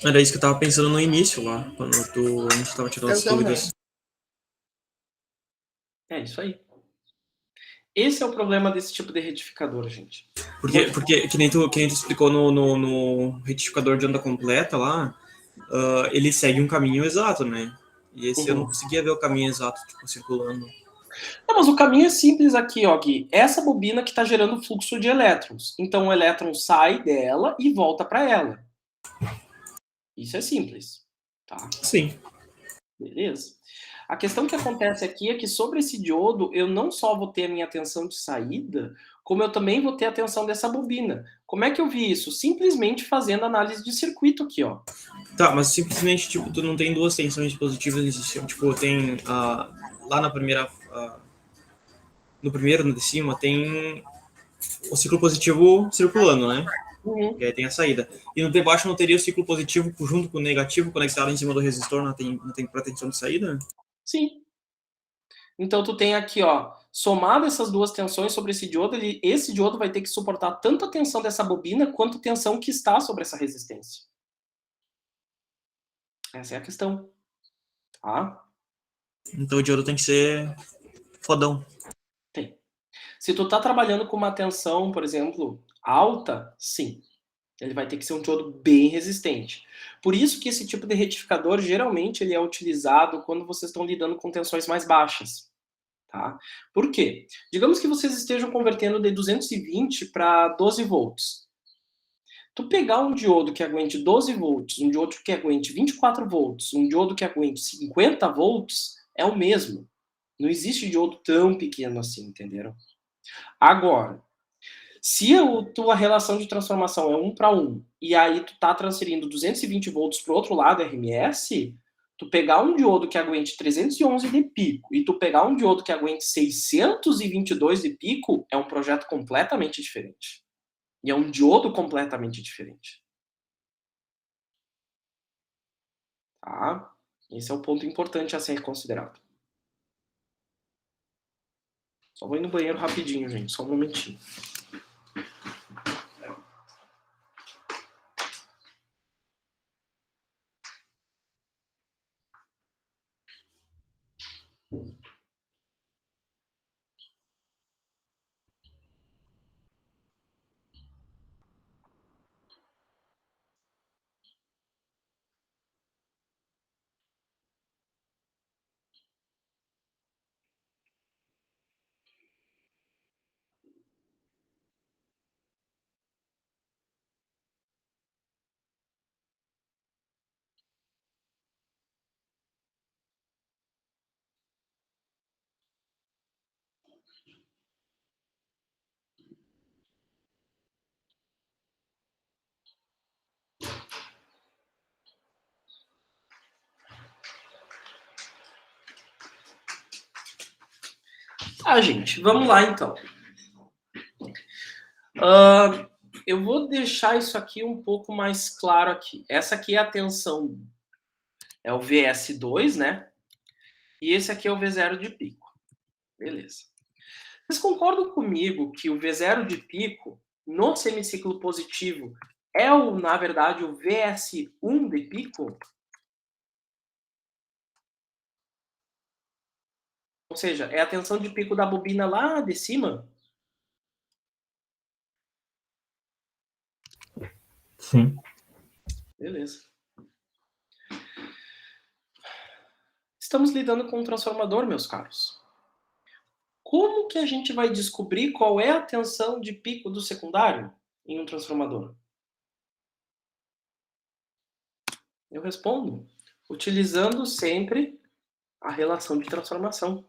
Era isso que eu tava pensando no início lá, quando a gente tava tirando as dúvidas. É isso aí. Esse é o problema desse tipo de retificador, gente. Porque que nem tu explicou no retificador de onda completa lá, ele segue um caminho exato, né? E esse eu não conseguia ver o caminho exato, tipo, circulando. Não, mas o caminho é simples aqui, ó, Gui. Essa bobina que está gerando fluxo de elétrons. Então o elétron sai dela e volta para ela. Isso é simples, tá? Sim. Beleza. A questão que acontece aqui é que sobre esse diodo eu não só vou ter a minha tensão de saída, como eu também vou ter a tensão dessa bobina. Como é que eu vi isso? Simplesmente fazendo análise de circuito aqui, ó. Tá, mas simplesmente, tipo, tu não tem duas tensões positivas nesse sistema. Tipo, tem lá na primeira... no primeiro, no de cima, tem o ciclo positivo circulando, né? Uhum. E aí tem a saída. E no de baixo não teria o ciclo positivo junto com o negativo conectado em cima do resistor, não tem pretensão de saída? Sim. Então tu tem aqui, ó, somado essas duas tensões sobre esse diodo, esse diodo vai ter que suportar tanto a tensão dessa bobina quanto a tensão que está sobre essa resistência. Essa é a questão. Tá? Então o diodo tem que ser fodão. Tem. Se tu tá trabalhando com uma tensão, por exemplo, alta, sim. Ele vai ter que ser um diodo bem resistente. Por isso que esse tipo de retificador, geralmente, ele é utilizado quando vocês estão lidando com tensões mais baixas. Tá? Por quê? Digamos que vocês estejam convertendo de 220 para 12 volts. Tu pegar um diodo que aguente 12 volts, um diodo que aguente 24 volts, um diodo que aguente 50 volts, é o mesmo. Não existe diodo tão pequeno assim, entenderam? Agora, se a tua relação de transformação é 1 para 1, e aí tu tá transferindo 220 volts para o outro lado RMS, tu pegar um diodo que aguente 311 de pico e tu pegar um diodo que aguente 622 de pico, é um projeto completamente diferente. E é um diodo completamente diferente. Tá? Esse é o ponto importante a ser considerado. Só vou ir no banheiro rapidinho, gente. Só um momentinho. Ah, gente, vamos lá então. Eu vou deixar isso aqui um pouco mais claro aqui. Essa aqui é a tensão, é o VS2, né? E esse aqui é o V0 de pico. Beleza. Vocês concordam comigo que o V0 de pico, no semiciclo positivo, é, na verdade, o VS1 de pico? Ou seja, é a tensão de pico da bobina lá de cima? Sim. Beleza. Estamos lidando com um transformador, meus caros. Como que a gente vai descobrir qual é a tensão de pico do secundário em um transformador? Eu respondo utilizando sempre a relação de transformação.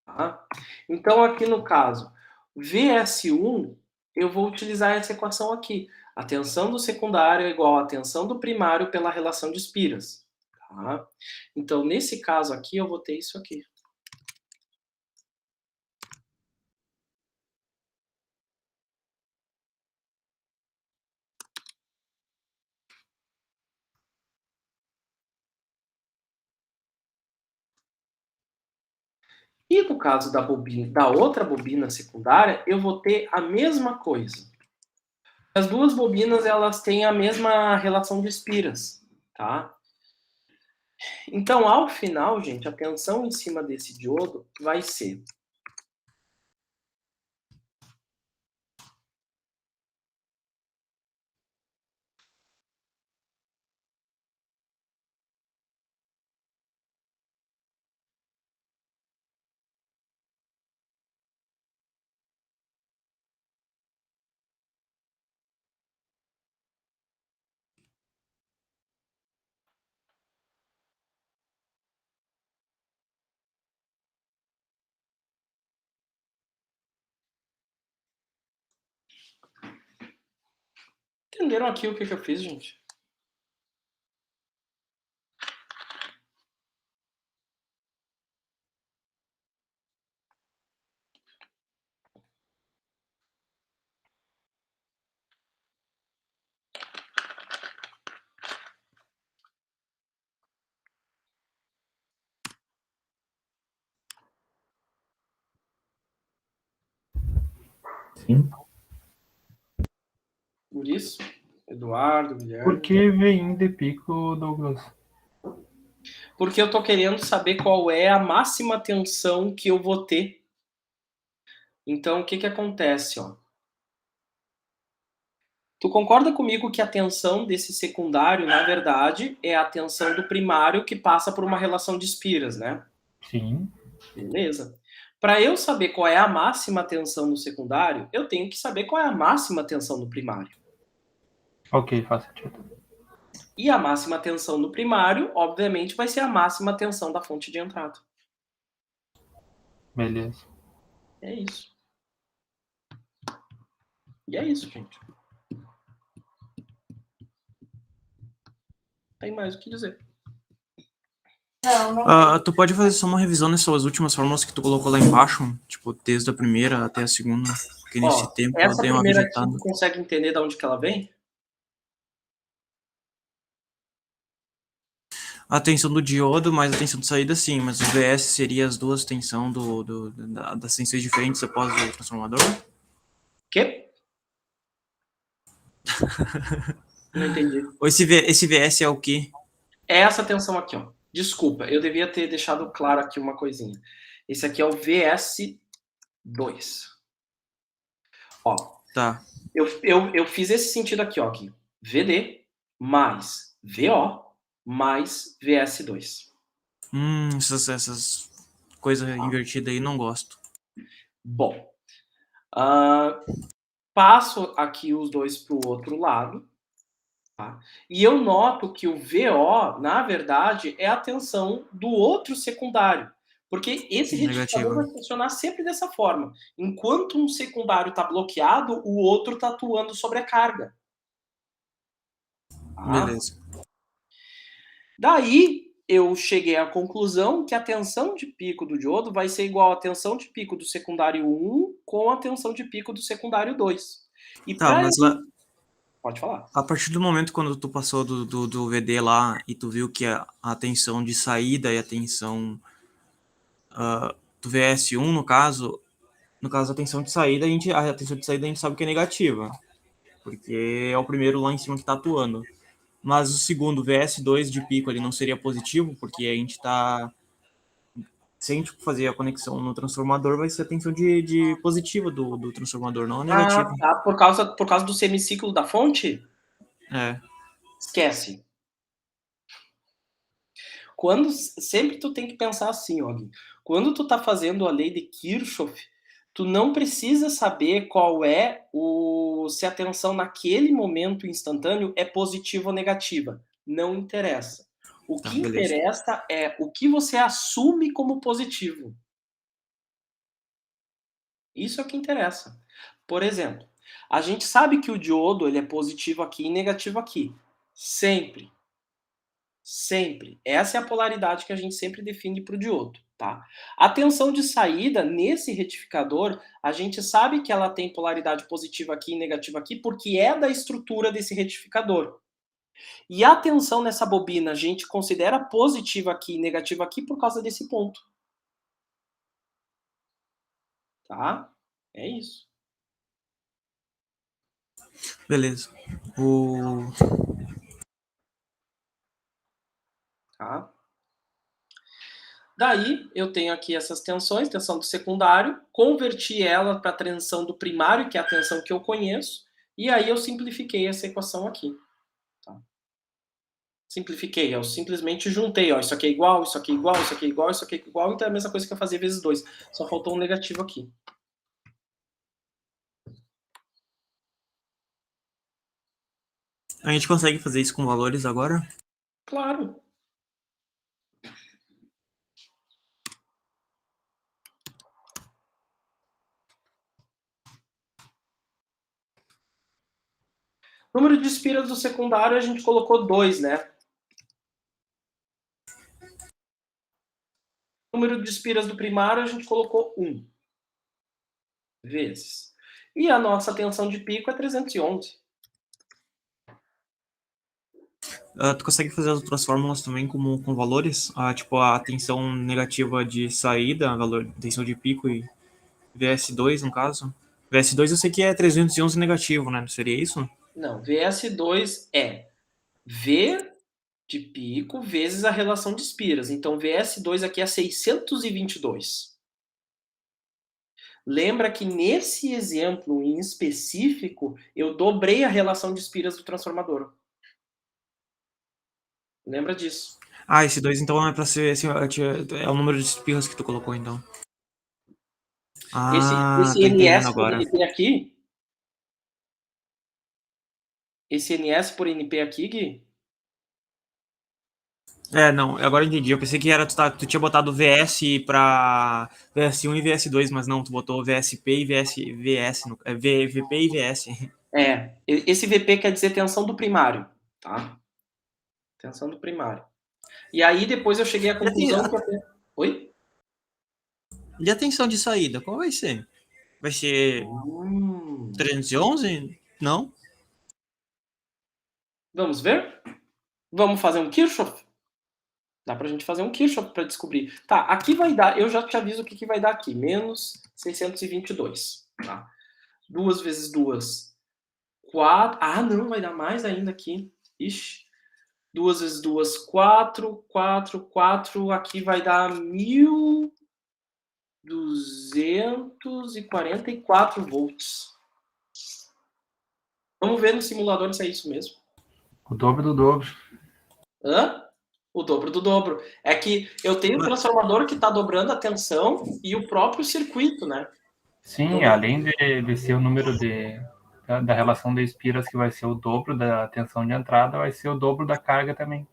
Tá? Então, aqui no caso, VS1, eu vou utilizar essa equação aqui. A tensão do secundário é igual à tensão do primário pela relação de espiras. Tá? Então, nesse caso aqui, eu vou ter isso aqui. E no caso da outra bobina secundária, eu vou ter a mesma coisa. As duas bobinas, elas têm a mesma relação de espiras, tá? Então, ao final, gente, a tensão em cima desse diodo vai ser Entenderam aqui o que eu fiz, gente? Sim. Por isso, Eduardo, Por Guilherme. que veinho de pico, Douglas? Porque eu tô querendo saber qual é a máxima tensão que eu vou ter. Então, o que que acontece, ó? Tu concorda comigo que a tensão desse secundário, na verdade, é a tensão do primário que passa por uma relação de espiras, né? Sim. Beleza. Para eu saber qual é a máxima tensão no secundário, eu tenho que saber qual é a máxima tensão no primário. Ok, faz sentido. E a máxima tensão no primário, obviamente, vai ser a máxima tensão da fonte de entrada. Beleza. É isso. E é isso, gente. Tem mais o que dizer. Tu pode fazer só uma revisão nessas últimas fórmulas que tu colocou lá embaixo, tipo, desde a primeira até a segunda, porque nesse Ó, tempo eu essa dei uma primeira aqui, vegetada. tu consegue entender de onde que ela vem? A tensão do diodo, mais a tensão de saída, sim, mas o VS seria as duas tensões das tensões diferentes após o transformador? Quê? Não entendi. Ou esse VS é o quê? É essa tensão aqui, ó. Desculpa, eu devia ter deixado claro aqui uma coisinha. Esse aqui é o VS2. Ó, Tá. eu fiz esse sentido aqui, ó. Aqui. VD mais VO mais VS2. Essas coisas invertidas aí não gosto. Bom, passo aqui os dois para o outro lado. Tá? E eu noto que o VO, na verdade, é a tensão do outro secundário. Porque esse retificador Negativa. vai funcionar sempre dessa forma. Enquanto um secundário está bloqueado, o outro está atuando sobre a carga. Tá? Beleza. Daí eu cheguei à conclusão que a tensão de pico do diodo vai ser igual à tensão de pico do secundário 1 com a tensão de pico do secundário 2. E Tá, mas lá, pode falar. a partir do momento quando tu passou do VD lá e tu viu que a tensão de saída e a tensão do VS1, no caso a tensão de saída, a tensão de saída a gente sabe que é negativa, porque é o primeiro lá em cima que tá atuando. Mas o segundo, VS2 de pico, ele não seria positivo, porque a gente tá... Se a gente fazer a conexão no transformador, vai ser a tensão de positiva do transformador, não a negativa. Ah, tá. Por causa do semiciclo da fonte? É. Esquece. Sempre tu tem que pensar assim, ó. Quando tu tá fazendo a lei de Kirchhoff, tu não precisa saber qual é se a tensão naquele momento instantâneo é positiva ou negativa. Não interessa. O Tá, que beleza. interessa é o que você assume como positivo. Isso é o que interessa. Por exemplo, a gente sabe que o diodo ele é positivo aqui e negativo aqui. Sempre. Sempre. Essa é a polaridade que a gente sempre define para o diodo, tá? A tensão de saída nesse retificador, a gente sabe que ela tem polaridade positiva aqui e negativa aqui porque é da estrutura desse retificador. E a tensão nessa bobina a gente considera positiva aqui e negativa aqui por causa desse ponto. Tá? É isso. Beleza. Tá? Daí, eu tenho aqui essas tensões, tensão do secundário, converti ela para a tensão do primário, que é a tensão que eu conheço, e aí eu simplifiquei essa equação aqui. Tá? Simplifiquei, eu simplesmente juntei, ó, isso aqui é igual, isso aqui é igual, isso aqui é igual, isso aqui é igual, então é a mesma coisa que eu fazia vezes 2. Só faltou um negativo aqui. A gente consegue fazer isso com valores agora? Claro. Número de espiras do secundário a gente colocou 2, né? Número de espiras do primário a gente colocou 1 vezes. E a nossa tensão de pico é 311. Tu consegue fazer as outras fórmulas também com valores? Tipo, a tensão negativa de saída, valor, tensão de pico e VS2, no caso? VS2 eu sei que é 311 negativo, né? Não seria isso? Não, VS2 é V de pico vezes a relação de espiras. Então, VS2 aqui é 622. Lembra que nesse exemplo em específico, eu dobrei a relação de espiras do transformador. Lembra disso. Esse 2 então é para ser é o número de espirras que tu colocou, então. Esse tô entendendo NS por agora. NP aqui, esse NS por NP aqui, Gui, Não, agora eu entendi. Eu pensei que tu tinha botado VS para VS1 e VS2, mas não, tu botou VSP e VS, VP e VS. esse VP quer dizer tensão do primário, tá? Tensão do primário. E aí depois eu cheguei à conclusão que Oi? E a tensão de saída, qual vai ser? Vai ser 311? Não? Vamos ver? Vamos fazer um Kirchhoff? Dá pra gente fazer um Kirchhoff para descobrir. Tá, aqui vai dar, eu já te aviso o que vai dar aqui. Menos 622, tá? 2 vezes 2, 4. Não, vai dar mais ainda aqui. Ixi. 2 vezes 2, 4. 4, 4. Aqui vai dar 1.244 volts. Vamos ver no simulador se é isso mesmo. O dobro do dobro. Hã? O dobro do dobro. É que eu tenho um transformador que está dobrando a tensão e o próprio circuito, né? Sim, além de ser o número da relação de espiras, que vai ser o dobro da tensão de entrada, vai ser o dobro da carga também.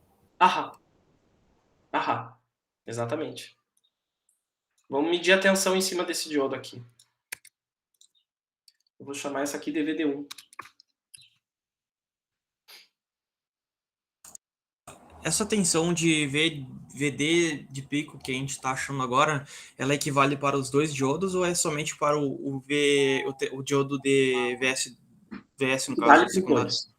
Exatamente. Vamos medir a tensão em cima desse diodo aqui. Eu vou chamar essa aqui de VD1. Essa tensão de VD de pico que a gente está achando agora, ela equivale para os dois diodos ou é somente para o diodo de VS no caso?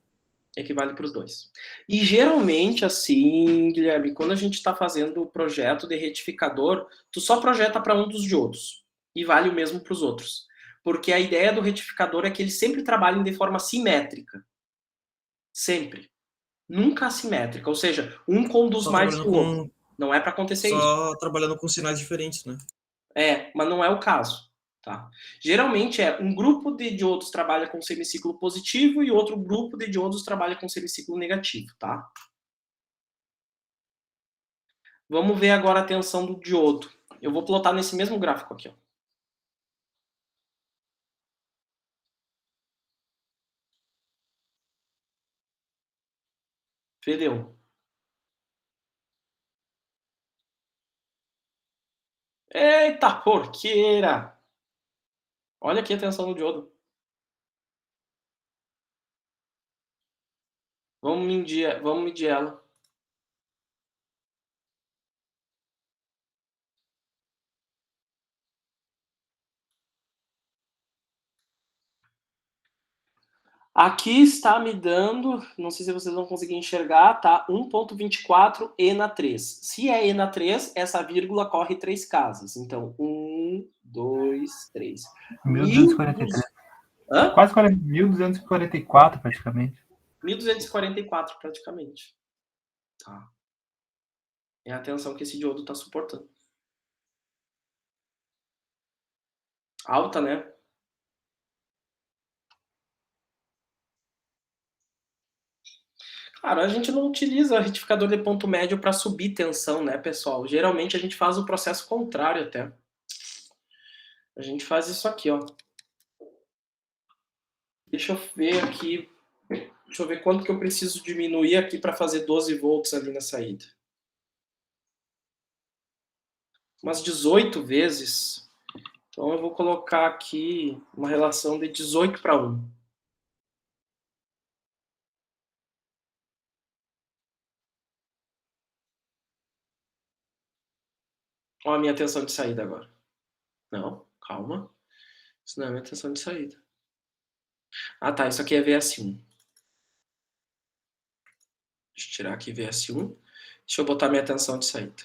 Equivale para os dois. E geralmente, assim, Guilherme, quando a gente está fazendo o projeto de retificador, tu só projeta para um dos diodos. E vale o mesmo para os outros. Porque a ideia do retificador é que eles sempre trabalhem de forma simétrica. Sempre. Nunca assimétrica. Ou seja, um conduz mais que o outro. Não é para acontecer isso. Só trabalhando com sinais diferentes, né? Mas não é o caso. Tá? Geralmente um grupo de diodos trabalha com semiciclo positivo e outro grupo de diodos trabalha com semiciclo negativo. Tá? Vamos ver agora a tensão do diodo. Eu vou plotar nesse mesmo gráfico aqui. Ó. VD1. Eita porqueira! Olha aqui a tensão do diodo. Vamos medir ela. Aqui está me dando, não sei se vocês vão conseguir enxergar, tá? 1.24 E na 3. Se é E na 3, essa vírgula corre 3 casas. Então, 1, 2, 3. 1243. Hã? Quase 1.244 praticamente. 1.244 praticamente. Tá. É a tensão que esse diodo está suportando. Alta, né? Cara, a gente não utiliza retificador de ponto médio para subir tensão, né, pessoal? Geralmente a gente faz o processo contrário até. A gente faz isso aqui, ó. Deixa eu ver aqui. Deixa eu ver quanto que eu preciso diminuir aqui para fazer 12 volts ali na saída. Umas 18 vezes. Então eu vou colocar aqui uma relação de 18:1. Olha a minha tensão de saída agora. Não, calma. Isso não é a minha tensão de saída. Ah, tá. Isso aqui é VS1. Deixa eu tirar aqui VS1. Deixa eu botar minha tensão de saída.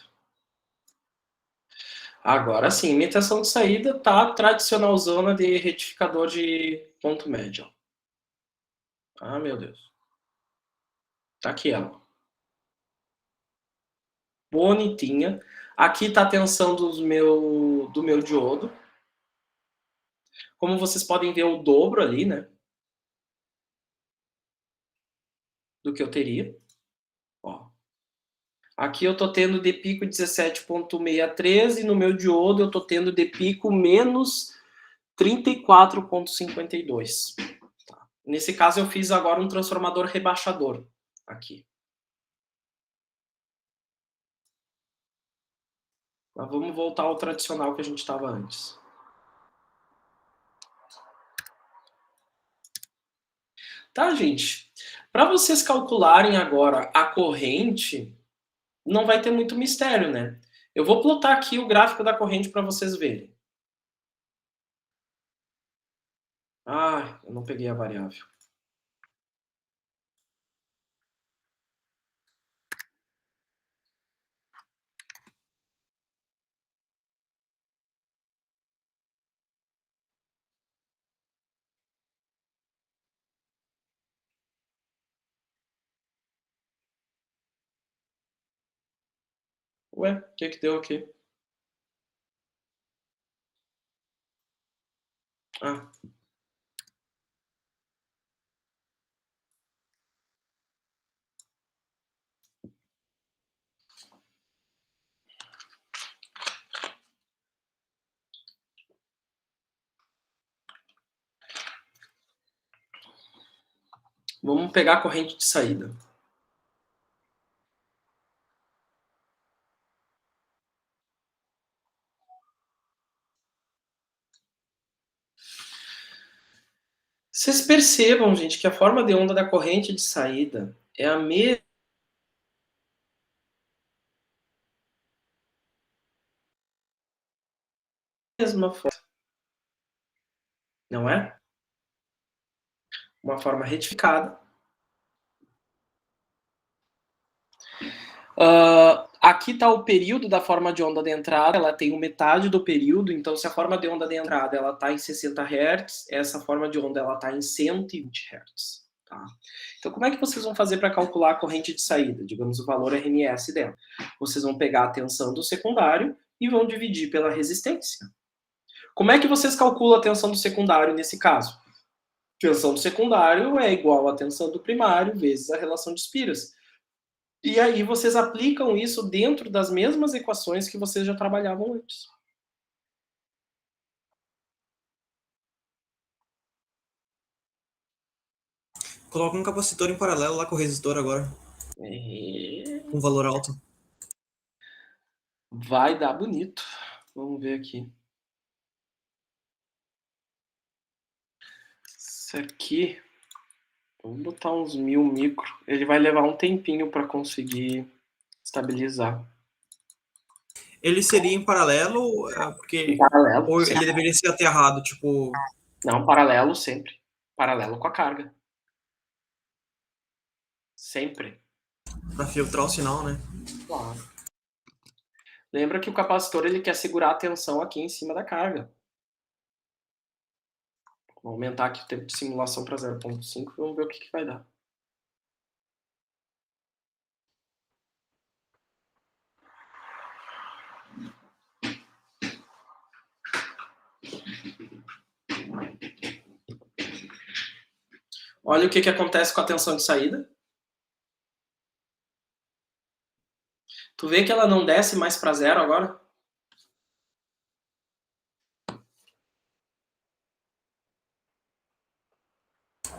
Agora sim, minha tensão de saída tá tradicional zona de retificador de ponto médio. Ah, meu Deus. Tá aqui ela. Bonitinha. Aqui tá a tensão do meu diodo. Como vocês podem ver, o dobro ali, né? Do que eu teria. Ó. Aqui eu tô tendo de pico 17,63 e no meu diodo eu tô tendo de pico menos 34,52. Tá. Nesse caso eu fiz agora um transformador rebaixador aqui. Mas vamos voltar ao tradicional que a gente estava antes. Tá, gente? Para vocês calcularem agora a corrente, não vai ter muito mistério, né? Eu vou plotar aqui o gráfico da corrente para vocês verem. Ah, eu não peguei a variável. Ué, o que deu aqui? Ah. Vamos pegar a corrente de saída. Vocês percebam, gente, que a forma de onda da corrente de saída é a mesma forma. Não é? Uma forma retificada. Aqui está o período da forma de onda de entrada, ela tem metade do período, então se a forma de onda de entrada ela está em 60 Hz, essa forma de onda ela está em 120 Hz. Tá? Então como é que vocês vão fazer para calcular a corrente de saída? Digamos o valor RMS dela. Vocês vão pegar a tensão do secundário e vão dividir pela resistência. Como é que vocês calculam a tensão do secundário nesse caso? A tensão do secundário é igual à tensão do primário vezes a relação de espiras. E aí vocês aplicam isso dentro das mesmas equações que vocês já trabalhavam antes. Coloca um capacitor em paralelo lá com o resistor agora. Com valor alto. Vai dar bonito. Vamos ver aqui. Isso aqui, vamos botar uns 1000 micro. Ele vai levar um tempinho para conseguir estabilizar. Ele seria em paralelo, porque Em paralelo, ou sempre. ele deveria ser aterrado, tipo... Não, paralelo sempre. Paralelo com a carga. Sempre. Para filtrar o sinal, né? Claro. Lembra que o capacitor ele quer segurar a tensão aqui em cima da carga. Vou aumentar aqui o tempo de simulação para 0.5 e vamos ver o que vai dar. Olha o que acontece com a tensão de saída. Tu vê que ela não desce mais para 0 agora?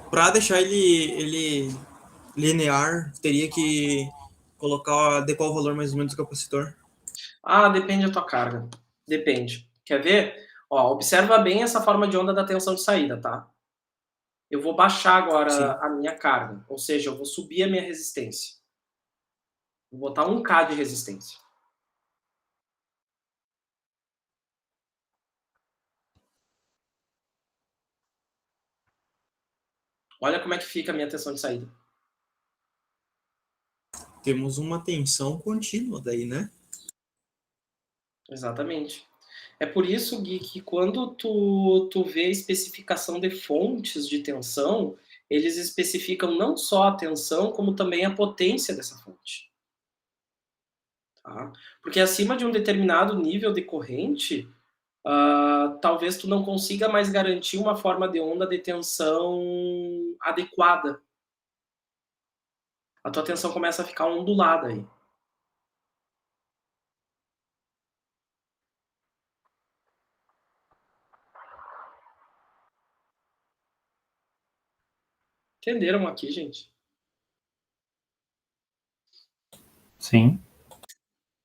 Para deixar ele linear, teria que colocar de qual valor mais ou menos o capacitor? Ah, depende da tua carga. Depende. Quer ver? Ó, observa bem essa forma de onda da tensão de saída, tá? Eu vou baixar agora Sim. a minha carga, ou seja, eu vou subir a minha resistência. Vou botar 1K de resistência. Olha como é que fica a minha tensão de saída. Temos uma tensão contínua daí, né? Exatamente. É por isso, Gui, que quando tu vê a especificação de fontes de tensão, eles especificam não só a tensão, como também a potência dessa fonte. Tá? Porque acima de um determinado nível de corrente, talvez tu não consiga mais garantir uma forma de onda de tensão adequada. A tua tensão começa a ficar ondulada aí. Entenderam aqui, gente? Sim.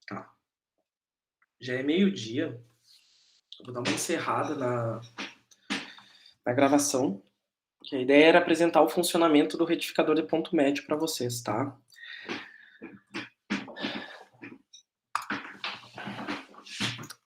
Tá. Já é meio-dia. Vou dar uma encerrada na gravação. Que a ideia era apresentar o funcionamento do retificador de ponto médio para vocês, tá?